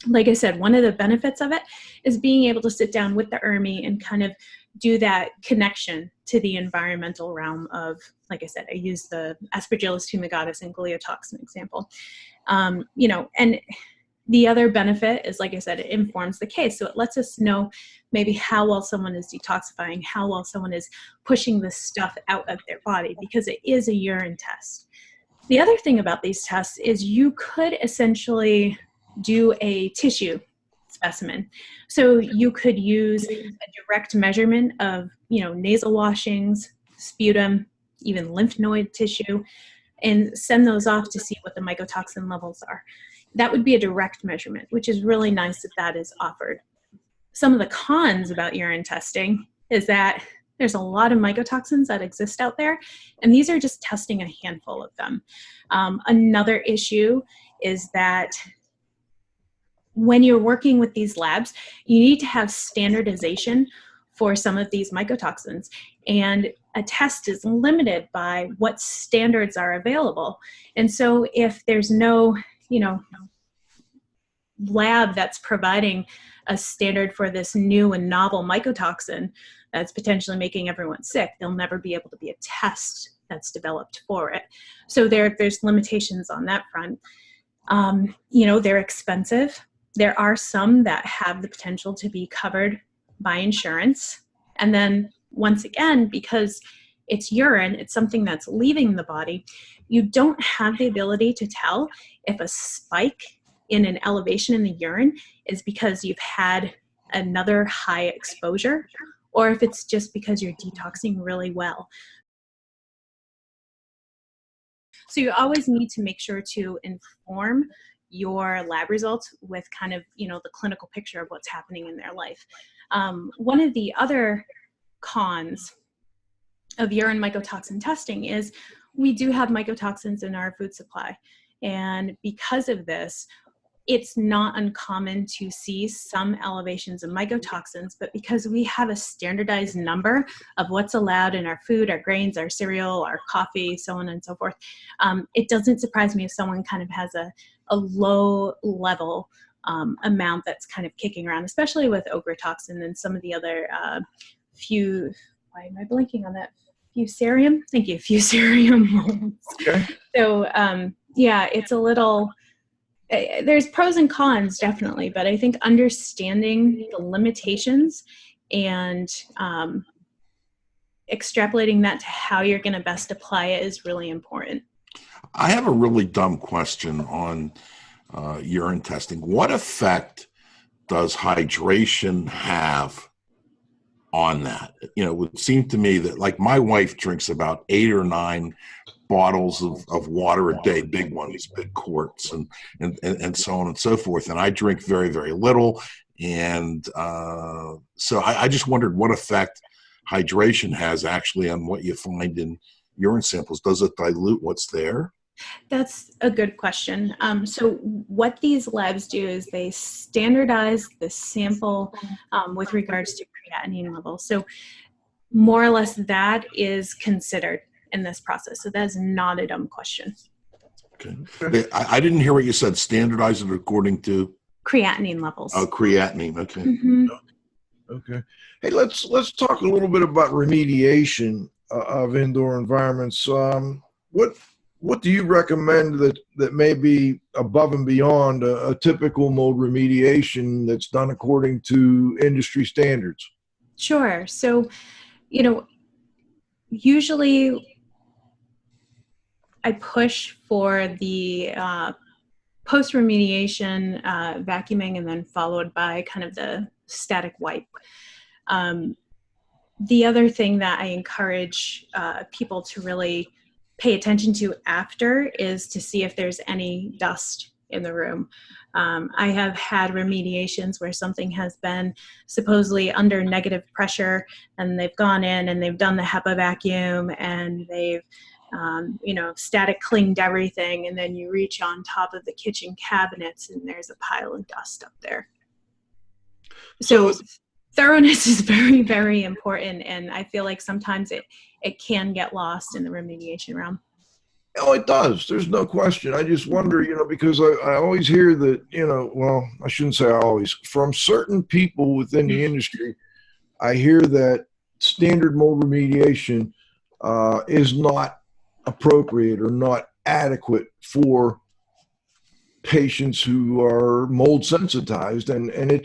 like I said, one of the benefits of it is being able to sit down with the ERMI and kind of do that connection to the environmental realm of, like I said, I use the Aspergillus fumigatus and gliotoxin example. And the other benefit is, like I said, it informs the case. So it lets us know maybe how well someone is detoxifying, how well someone is pushing this stuff out of their body, because it is a urine test. The other thing about these tests is you could essentially do a tissue specimen. So you could use a direct measurement of, nasal washings, sputum, even lymph node tissue, and send those off to see what the mycotoxin levels are. That would be a direct measurement, which is really nice that is offered. Some of the cons about urine testing is that there's a lot of mycotoxins that exist out there, and these are just testing a handful of them. Another issue is that when you're working with these labs, you need to have standardization for some of these mycotoxins. And a test is limited by what standards are available. And so if there's no, lab that's providing a standard for this new and novel mycotoxin that's potentially making everyone sick, there'll never be able to be a test that's developed for it. So there's limitations on that front. They're expensive. There are some that have the potential to be covered by insurance. And then once again, because it's urine, it's something that's leaving the body, you don't have the ability to tell if a spike in an elevation in the urine is because you've had another high exposure, or if it's just because you're detoxing really well. So you always need to make sure to inform your lab results with kind of, the clinical picture of what's happening in their life. One of the other cons of urine mycotoxin testing is we do have mycotoxins in our food supply. And because of this, it's not uncommon to see some elevations of mycotoxins, but because we have a standardized number of what's allowed in our food, our grains, our cereal, our coffee, so on and so forth, it doesn't surprise me if someone kind of has a low level amount that's kind of kicking around, especially with ochratoxin and some of the other why am I blanking on that? Fusarium? Thank you, Fusarium molds. Okay. So it's a little... There's pros and cons, definitely, but I think understanding the limitations and extrapolating that to how you're going to best apply it is really important. I have a really dumb question on urine testing. What effect does hydration have on that? It would seem to me that, like, my wife drinks about 8 or 9 bottles of water a day, big ones, big quarts, and so on and so forth. And I drink very, very little. And so I just wondered what effect hydration has actually on what you find in urine samples. Does it dilute what's there? That's a good question. So what these labs do is they standardize the sample with regards to creatinine levels. So more or less that is considered in this process. So that's not a dumb question. Okay. I didn't hear what you said. Standardize it according to creatinine levels. Oh, creatinine. Okay. Mm-hmm. Okay. Hey, let's talk a little bit about remediation of indoor environments. What do you recommend that may be above and beyond a typical mold remediation that's done according to industry standards? Sure. So, usually I push for the post-remediation vacuuming and then followed by kind of the static wipe. The other thing that I encourage people to really pay attention to after is to see if there's any dust in the room. I have had remediations where something has been supposedly under negative pressure and they've gone in and they've done the HEPA vacuum and they've static cleaned everything, and then you reach on top of the kitchen cabinets and there's a pile of dust up there. So thoroughness is very, very important, and I feel like sometimes it can get lost in the remediation realm. Oh, it does. There's no question. I just wonder, because I always hear that, well, I shouldn't say always, from certain people within the industry, I hear that standard mold remediation is not appropriate or not adequate for patients who are mold sensitized. And it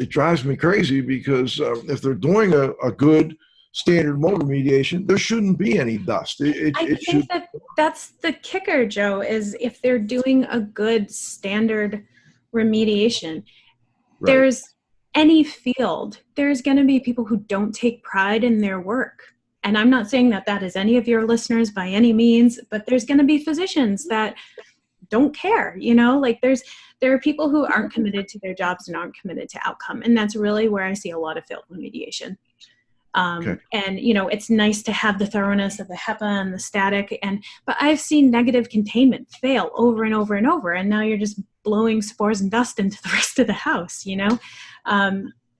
drives me crazy because if they're doing a good standard mold remediation, there shouldn't be any dust. I think that's the kicker, Joe, is if they're doing a good standard remediation, right. There's any field, there's going to be people who don't take pride in their work. And I'm not saying that is any of your listeners by any means, but there's going to be physicians that don't care, there are people who aren't committed to their jobs and aren't committed to outcome. And that's really where I see a lot of failed remediation. Okay. And, it's nice to have the thoroughness of the HEPA and the static, but I've seen negative containment fail over and over and over. And now you're just blowing spores and dust into the rest of the house,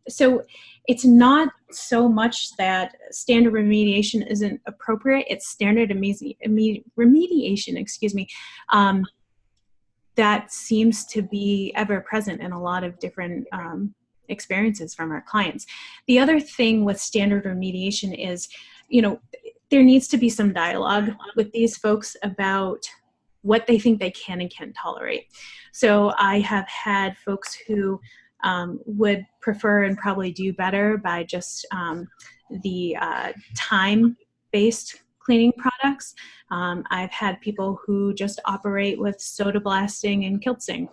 So it's not so much that standard remediation isn't appropriate. It's standard remediation, excuse me, that seems to be ever present in a lot of different experiences from our clients. The other thing with standard remediation is, there needs to be some dialogue with these folks about what they think they can and can't tolerate. So I have had folks who would prefer and probably do better by just the time-based cleaning products. I've had people who just operate with soda blasting and kiltzing.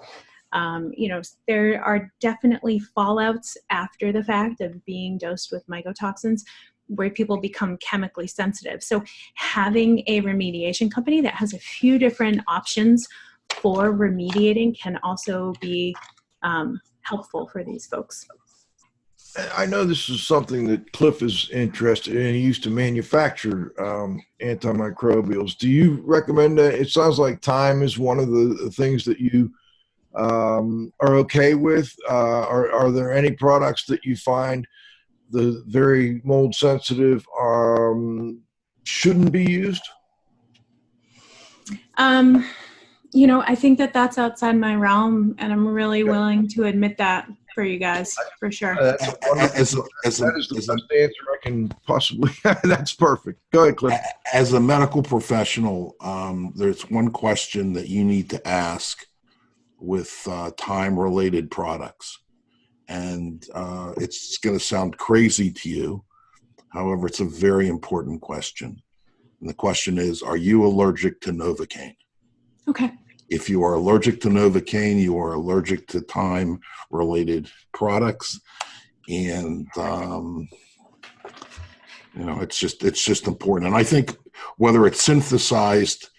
There are definitely fallouts after the fact of being dosed with mycotoxins where people become chemically sensitive. So having a remediation company that has a few different options for remediating can also be helpful for these folks. I know this is something that Cliff is interested in. He used to manufacture antimicrobials. Do you recommend that? It sounds like time is one of the things that you are okay with. Are there any products that you find the very mold sensitive shouldn't be used? I think that's outside my realm, and I'm really willing to admit that for you guys, for sure. That is the best answer I can possibly. That's perfect. Go ahead, Cliff. As a medical professional, there's one question that you need to ask with time-related products. And it's going to sound crazy to you. However, it's a very important question. And the question is, are you allergic to novocaine? Okay. If you are allergic to novocaine, you are allergic to time-related products. And, it's just important. And I think whether it's synthesized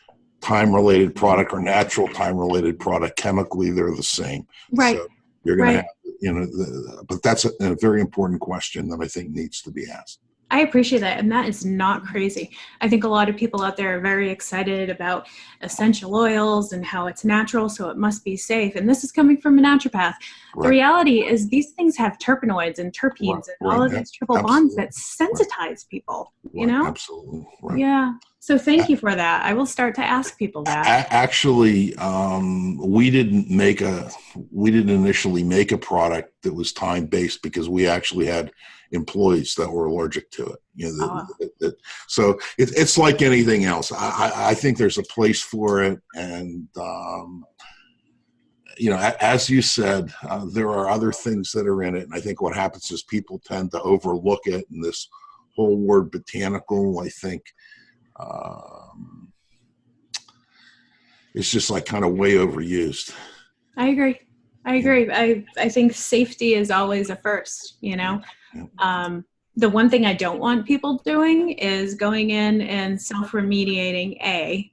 time-related product or natural time-related product, chemically, they're the same. Right. So you're going to have, but that's a very important question that I think needs to be asked. I appreciate that, and that is not crazy. I think a lot of people out there are very excited about essential oils and how it's natural, so it must be safe. And this is coming from a naturopath. Right. The reality is these things have terpenoids and terpenes and all of these triple bonds that sensitize people, Absolutely. Right. Yeah. So thank you for that. I will start to ask people that. Actually, we didn't initially make a product that was time-based because we actually had employees that were allergic to it. So it's like anything else. I think there's a place for it, and as you said, there are other things that are in it, and I think what happens is people tend to overlook it. And this whole word botanical, I think, it's just like kind of way overused. I agree. I think safety is always a first, The one thing I don't want people doing is going in and self-remediating. I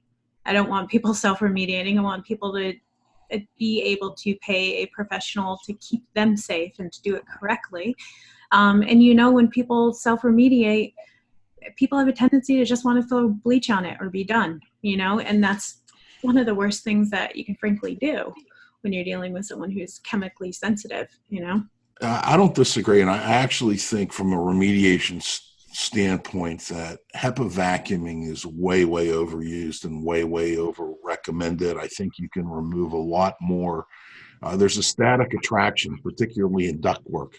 don't want people self-remediating. I want people to be able to pay a professional to keep them safe and to do it correctly. And when people self-remediate, people have a tendency to just want to throw bleach on it or be done, and that's one of the worst things that you can frankly do when you're dealing with someone who's chemically sensitive, I don't disagree. And I actually think from a remediation standpoint that HEPA vacuuming is way, way overused and way, way over recommended. I think you can remove a lot more. There's a static attraction, particularly in ductwork.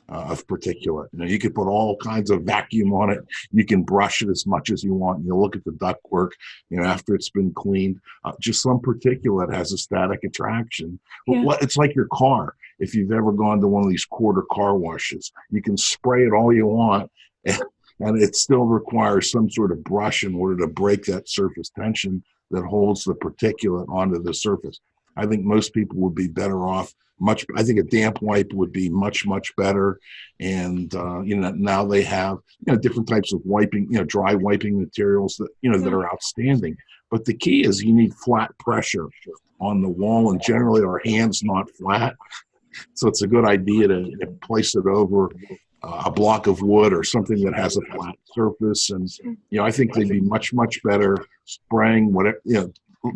Of particulate. You could put all kinds of vacuum on it. You can brush it as much as you want. You look at the ductwork, after it's been cleaned. Just some particulate has a static attraction. Yeah. It's like your car. If you've ever gone to one of these quarter car washes, you can spray it all you want, and it still requires some sort of brush in order to break that surface tension that holds the particulate onto the surface. I think most people would be better off. I think a damp wipe would be much, much better. And, now they have, different types of wiping, dry wiping materials that, that are outstanding. But the key is you need flat pressure on the wall, and generally our hand's not flat. So it's a good idea to place it over a block of wood or something that has a flat surface. And, I think they'd be much, much better spraying whatever,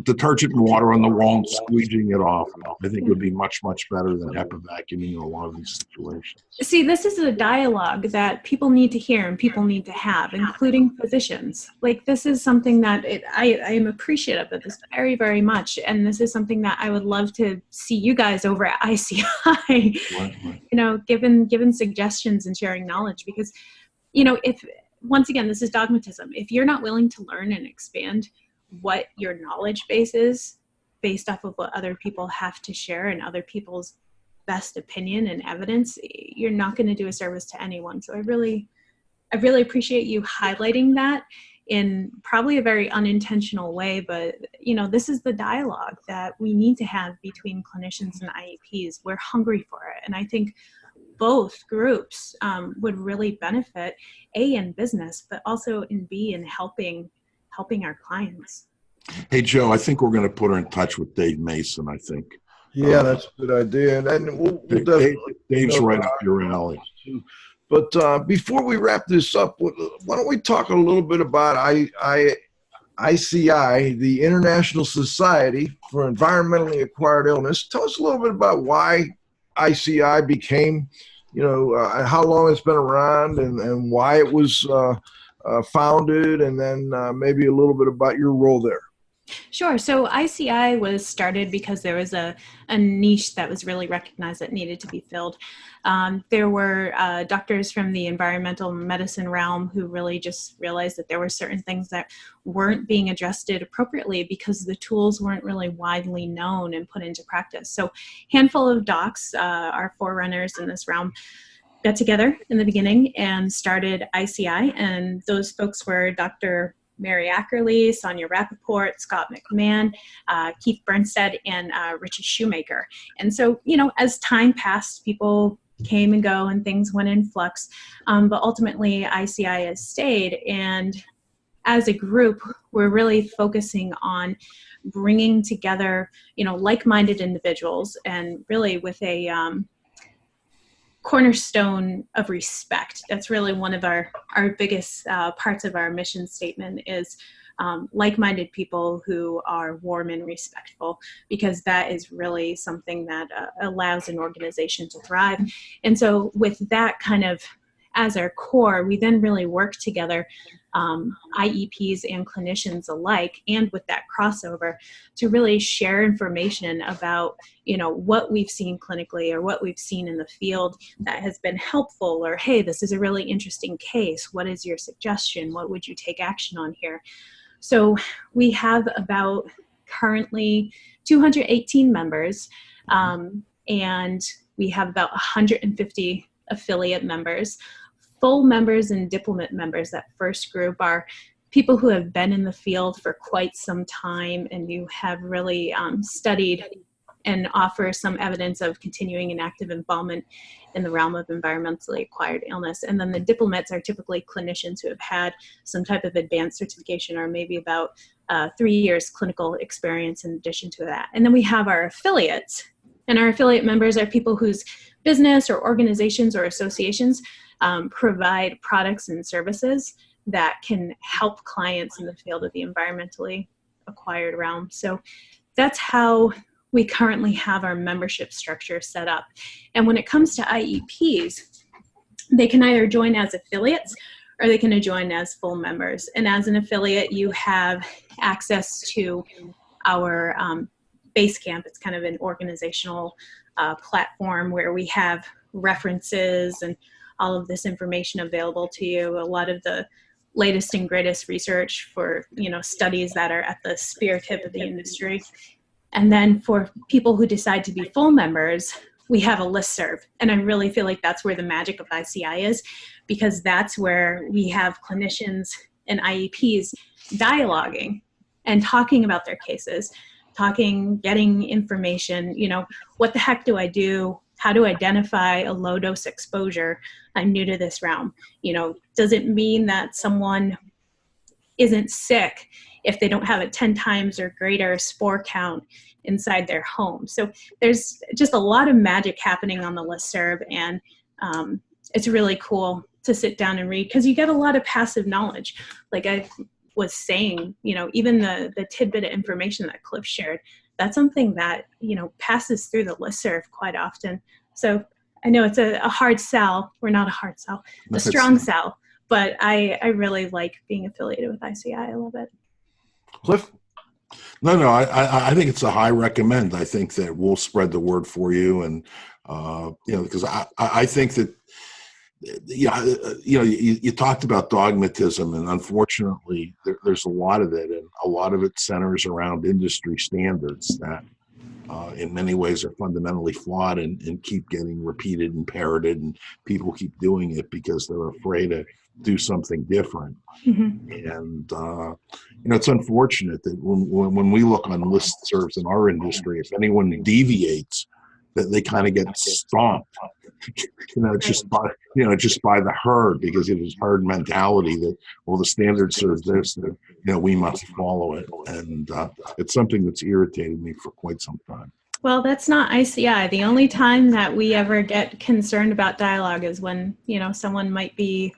detergent and water on the wall and squeegeeing it off, I think would be much, much better than HEPA vacuuming in a lot of these situations. See, this is a dialogue that people need to hear and people need to have, including physicians. Like, this is something that I am appreciative of this very, very much. And this is something that I would love to see you guys over at ISEAI, Right. you know, given suggestions and sharing knowledge. Because, you know, if, once again, this is dogmatism. If you're not willing to learn and expand what your knowledge base is based off of what other people have to share and other people's best opinion and evidence, you're not going to do a service to anyone. So I really appreciate you highlighting that in probably a very unintentional way, but you know, this is the dialogue that we need to have between clinicians and IEPs. We're hungry for it. And I think both groups would really benefit, A, in business, but also in B, in helping our clients. Hey, Joe, I think we're going to put her in touch with Dave Mason, I think. Yeah, that's a good idea. And we'll Dave's right up your alley. But before we wrap this up, why don't we talk a little bit about ISEAI, the International Society for Environmentally Acquired Illness. Tell us a little bit about why ISEAI became, how long it's been around and why it was founded, and then maybe a little bit about your role there. Sure. So ISEAI was started because there was a niche that was really recognized that needed to be filled. There were doctors from the environmental medicine realm who really just realized that there were certain things that weren't being adjusted appropriately because the tools weren't really widely known and put into practice. So a handful of docs, our forerunners in this realm, got together in the beginning and started ISEAI. And those folks were Dr. Mary Ackerley, Sonia Rappaport, Scott McMahon, Keith Bernstead, and Richard Shoemaker. And so, as time passed, people came and go and things went in flux. But ultimately, ISEAI has stayed. And as a group, we're really focusing on bringing together, like-minded individuals, and really with a cornerstone of respect. That's really one of our biggest parts of our mission statement is like-minded people who are warm and respectful, because that is really something that allows an organization to thrive. And so with that kind of as our core, we then really work together, IEPs and clinicians alike, and with that crossover, to really share information about, what we've seen clinically or what we've seen in the field that has been helpful, or, hey, this is a really interesting case. What is your suggestion? What would you take action on here? So we have about currently 218 members, and we have about 150 affiliate members. Full members and diplomate members, that first group, are people who have been in the field for quite some time and who have really studied and offer some evidence of continuing and active involvement in the realm of environmentally acquired illness. And then the diplomats are typically clinicians who have had some type of advanced certification, or maybe about 3 years clinical experience in addition to that. And then we have our affiliates. And our affiliate members are people whose business or organizations or associations provide products and services that can help clients in the field of the environmentally acquired realm. So that's how we currently have our membership structure set up. And when it comes to IEPs, they can either join as affiliates or they can join as full members. And as an affiliate, you have access to our Basecamp. It's kind of an organizational platform where we have references and all of this information available to you. A lot of the latest and greatest research for, studies that are at the spear tip of the industry. And then for people who decide to be full members, we have a listserv. And I really feel like that's where the magic of ICI is, because that's where we have clinicians and IEPs dialoguing and talking about their cases, getting information, what the heck do I do? How to identify a low dose exposure? I'm new to this realm. Does it mean that someone isn't sick if they don't have a 10 times or greater spore count inside their home? So there's just a lot of magic happening on the listserv, and it's really cool to sit down and read, because you get a lot of passive knowledge. Like was saying, even the tidbit of information that Cliff shared, that's something that, passes through the listserv quite often. So I know it's a hard sell. We're not a hard sell, a strong sell, but I really like being affiliated with ISEAI. I love it. Cliff? No, I think it's a high recommend. I think that we'll spread the word for you. And, because I think that, you talked about dogmatism, and unfortunately there's a lot of it, and a lot of it centers around industry standards that in many ways are fundamentally flawed and keep getting repeated and parroted, and people keep doing it because they're afraid to do something different. Mm-hmm. And it's unfortunate that when we look on listservs in our industry, if anyone deviates, that they kind of get stomped, just by the herd, because it is herd mentality that, well, the standard says this, that we must follow it, and it's something that's irritated me for quite some time. Well, that's not ISEAI. The only time that we ever get concerned about dialogue is when someone might be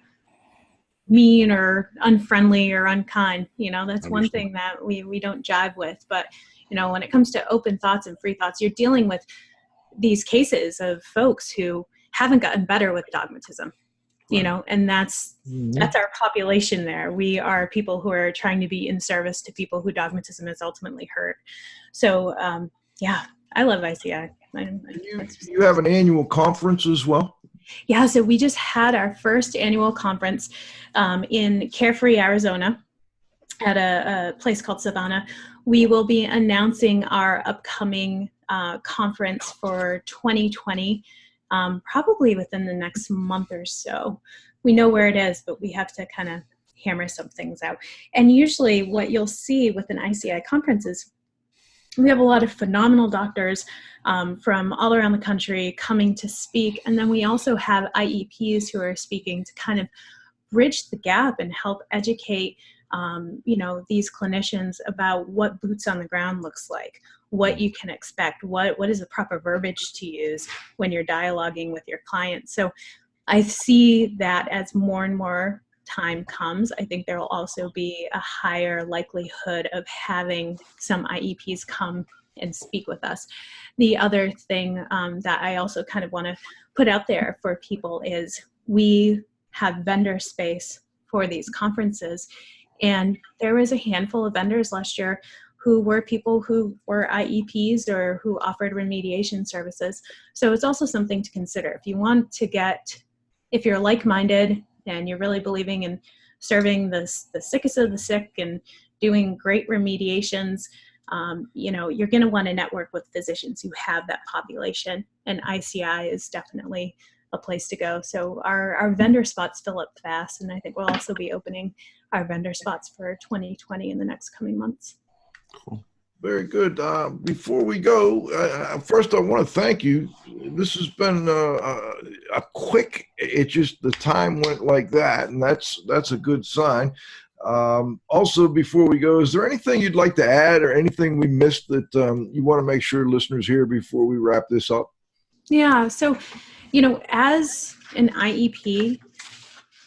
mean or unfriendly or unkind. That's one thing that we don't jive with. But when it comes to open thoughts and free thoughts, you're dealing with these cases of folks who haven't gotten better with dogmatism, and that's our population there. We are people who are trying to be in service to people who dogmatism has ultimately hurt. So I love ICI. You have an annual conference as well? Yeah, so we just had our first annual conference in Carefree, Arizona, at a place called Savannah. We will be announcing our upcoming conference for 2020 probably within the next month or so. We know where it is, but we have to kind of hammer some things out. And usually what you'll see with an ICI conference is we have a lot of phenomenal doctors from all around the country coming to speak. And then we also have IEPs who are speaking to kind of bridge the gap and help educate these clinicians about what boots on the ground looks like, what you can expect, what is the proper verbiage to use when you're dialoguing with your clients. So I see that as more and more time comes, I think there will also be a higher likelihood of having some IEPs come and speak with us. The other thing that I also kind of want to put out there for people is we have vendor space for these conferences. And there was a handful of vendors last year who were people who were IEPs or who offered remediation services. So it's also something to consider. If you're like-minded and you're really believing in serving the sickest of the sick and doing great remediations, you're going to want to network with physicians who have that population. And ICI is definitely a place to go. So our vendor spots fill up fast, and I think we'll also be opening our vendor spots for 2020 in the next coming months. Cool. Very good. Before we go, first I want to thank you. This has been a quick, the time went like that, and that's a good sign. Also, before we go, is there anything you'd like to add or anything we missed that you want to make sure listeners hear before we wrap this up? Yeah, so, as an IEP,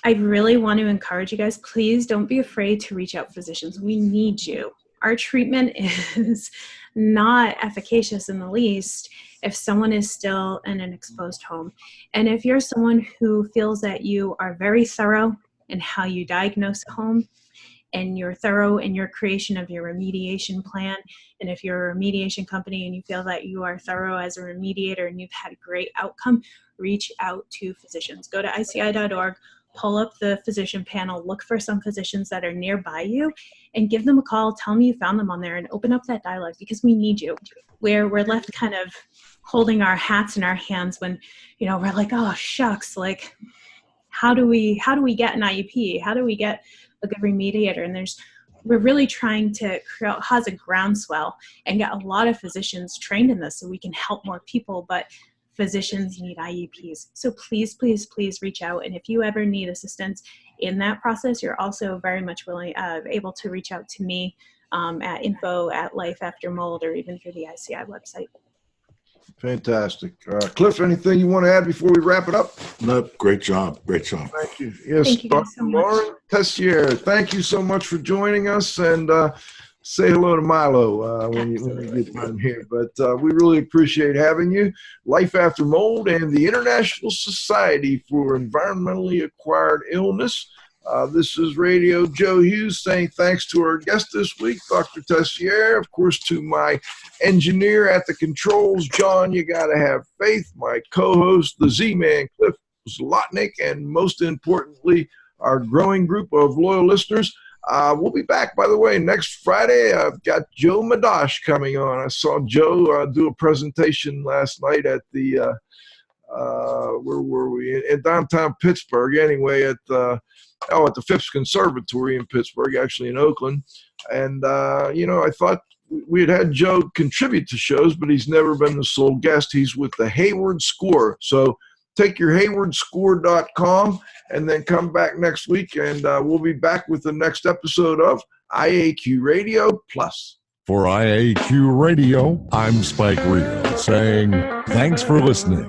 I really want to encourage you guys, please don't be afraid to reach out to physicians. We need you. Our treatment is not efficacious in the least if someone is still in an exposed home. And if you're someone who feels that you are very thorough in how you diagnose a home, and you're thorough in your creation of your remediation plan, and if you're a remediation company and you feel that you are thorough as a remediator and you've had a great outcome, reach out to physicians. Go to ICI.org, pull up the physician panel, look for some physicians that are nearby you, and give them a call. Tell them you found them on there and open up that dialogue, because we need you. We're left kind of holding our hats in our hands when, we're like, oh, shucks, like, how do we get an IEP? How do we get a good remediator? And we're really trying to cause a groundswell and get a lot of physicians trained in this so we can help more people, but physicians need IEPs. So please, please, please reach out. And if you ever need assistance in that process, you're also very much able to reach out to me at info@lifeaftermold or even through the ICI website. Fantastic. Cliff, anything you want to add before we wrap it up? Nope. Great job. Great job. Thank you. Yes, Thank you guys Dr. so much. Lauren Tessier, thank you so much for joining us, and say hello to Milo when you get time here. But we really appreciate having you. Life After Mold and the International Society for Environmentally Acquired Illness. This is Radio Joe Hughes saying thanks to our guest this week, Dr. Tessier. Of course, to my engineer at the controls, John, you got to have faith. My co-host, the Z-Man, Cliff Zlotnick, and most importantly, our growing group of loyal listeners. We'll be back, by the way, next Friday. I've got Joe Madash coming on. I saw Joe do a presentation last night at the, where were we? In downtown Pittsburgh, anyway, at the Phipps Conservatory in Pittsburgh, actually in Oakland. And, I thought we had Joe contribute to shows, but he's never been the sole guest. He's with the Hayward Score. So take your haywardscore.com and then come back next week, and we'll be back with the next episode of IAQ Radio Plus. For IAQ Radio, I'm Spike Reed saying thanks for listening.